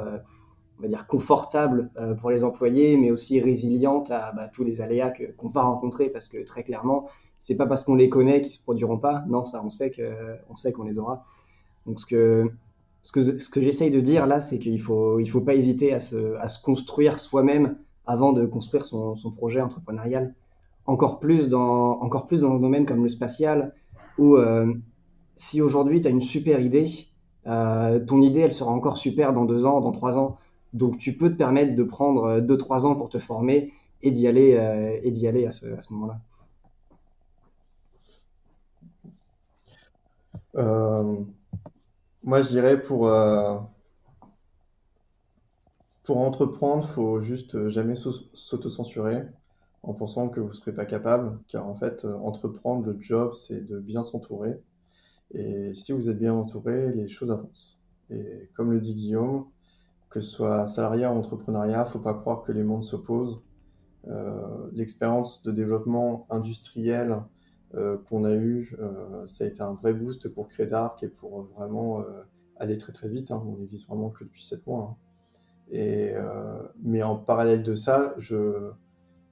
Speaker 4: on va dire, confortable pour les employés, mais aussi résiliente à tous les aléas qu'on va rencontrer, parce que très clairement, c'est pas parce qu'on les connaît qu'ils se produiront pas. Non, ça, on sait qu'on les aura. Donc, ce que j'essaye de dire là, c'est qu'il faut pas hésiter à se construire soi-même avant de construire son projet entrepreneurial. Encore plus dans un domaine comme le spatial, où si aujourd'hui tu as une super idée, ton idée elle sera encore super dans 2 ans, dans 3 ans. Donc tu peux te permettre de prendre 2-3 ans pour te former et d'y aller à ce moment-là.
Speaker 3: Moi, je dirais pour entreprendre, faut juste jamais s'auto-censurer en pensant que vous serez pas capable, car en fait, entreprendre, le job, c'est de bien s'entourer. Et si vous êtes bien entouré, les choses avancent. Et comme le dit Guillaume, que ce soit salariat ou entrepreneuriat, faut pas croire que les mondes s'opposent. L'expérience de développement industriel qu'on a eu, ça a été un vrai boost pour créer Dark et pour vraiment aller très très vite, hein. On n'existe vraiment que depuis 7 mois, hein. Mais en parallèle de ça, je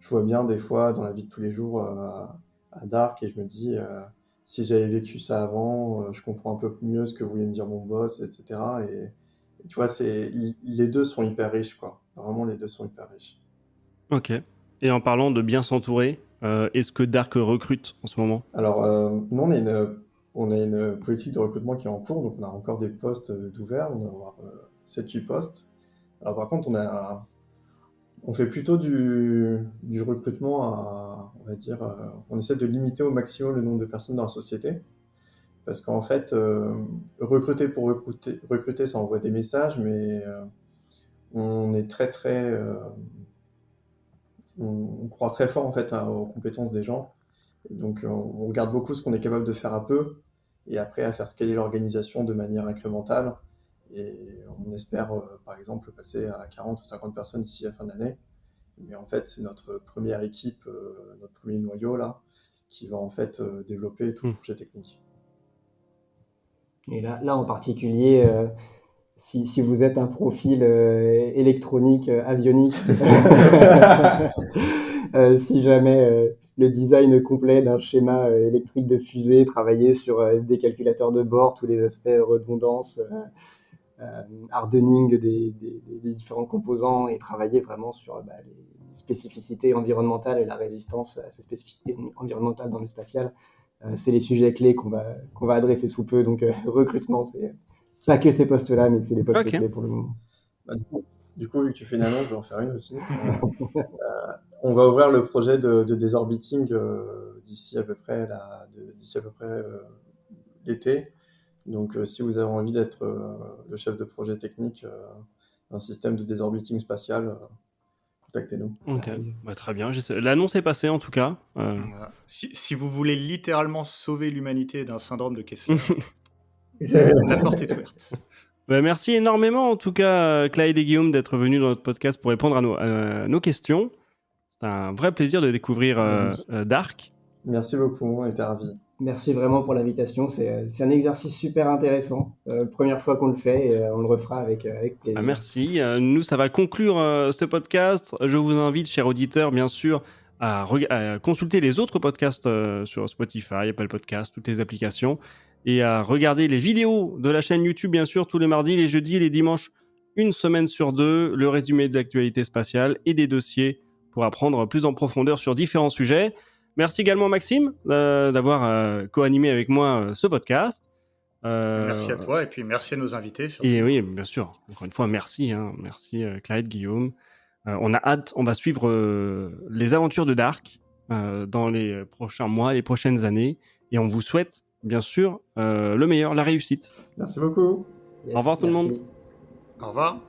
Speaker 3: vois bien des fois dans la vie de tous les jours à Dark et je me dis, si j'avais vécu ça avant, je comprends un peu mieux ce que voulait me dire mon boss, etc. Et tu vois, les deux sont hyper riches, quoi. Vraiment, les deux sont hyper riches.
Speaker 1: Ok. Et en parlant de bien s'entourer, est-ce que Dark recrute en ce moment?
Speaker 3: Alors, nous, on a une politique de recrutement qui est en cours, donc on a encore des postes d'ouverts, on va avoir 7-8 postes. Alors, par contre, on fait plutôt du recrutement on va dire, on essaie de limiter au maximum le nombre de personnes dans la société. Parce qu'en fait, recruter pour recruter, ça envoie des messages, mais on est très, très, on croit très fort en fait aux compétences des gens. Et donc, on regarde beaucoup ce qu'on est capable de faire à peu, et après à faire scaler l'organisation de manière incrémentale. Et on espère, par exemple, passer à 40 ou 50 personnes d'ici la fin de l'année. Mais en fait, c'est notre première équipe, notre premier noyau là, qui va en fait développer tout le projet technique.
Speaker 4: Et là en particulier, si vous êtes un profil électronique, avionique, si jamais le design complet d'un schéma électrique de fusée, travailler sur des calculateurs de bord, tous les aspects redondance, hardening des différents composants et travailler vraiment sur les spécificités environnementales et la résistance à ces spécificités environnementales dans le spatial. C'est les sujets clés qu'on va adresser sous peu. Donc, recrutement, c'est pas que ces postes-là, mais c'est les postes
Speaker 1: Ok.
Speaker 4: clés pour le moment.
Speaker 3: Bah, du coup, vu que tu fais une annonce, je vais en faire une aussi. On va ouvrir le projet de désorbiting d'ici à peu près l'été. Donc, si vous avez envie d'être le chef de projet technique d'un système de désorbiting spatial, contactez-nous.
Speaker 1: Ok.
Speaker 4: Ça arrive.
Speaker 1: Bah, très bien. L'annonce est passée en tout cas.
Speaker 2: Voilà. Si vous voulez littéralement sauver l'humanité d'un syndrome de Kessler, la porte est ouverte.
Speaker 1: Bah, merci énormément en tout cas, Clyde et Guillaume, d'être venus dans notre podcast pour répondre à nos questions. C'est un vrai plaisir de découvrir Dark.
Speaker 3: Merci beaucoup, on était ravis.
Speaker 4: Merci vraiment pour l'invitation. C'est un exercice super intéressant. Première fois qu'on le fait et on le refera avec plaisir.
Speaker 1: Ah, merci. Nous, ça va conclure ce podcast. Je vous invite, chers auditeurs, bien sûr, à consulter les autres podcasts sur Spotify, Apple Podcasts, toutes les applications, et à regarder les vidéos de la chaîne YouTube, bien sûr, tous les mardis, les jeudis et les dimanches, une semaine sur deux, le résumé de l'actualité spatiale et des dossiers pour apprendre plus en profondeur sur différents sujets. Merci également, Maxime, d'avoir co-animé avec moi ce podcast.
Speaker 2: Merci à toi et puis merci à nos invités. Surtout.
Speaker 1: Et oui, bien sûr. Encore une fois, merci. Merci Clyde, Guillaume. On a hâte, on va suivre les aventures de Dark dans les prochains mois, les prochaines années. Et on vous souhaite, bien sûr, le meilleur, la réussite.
Speaker 3: Merci beaucoup.
Speaker 4: Yes,
Speaker 1: Au revoir tout le monde.
Speaker 4: merci.
Speaker 2: Au revoir.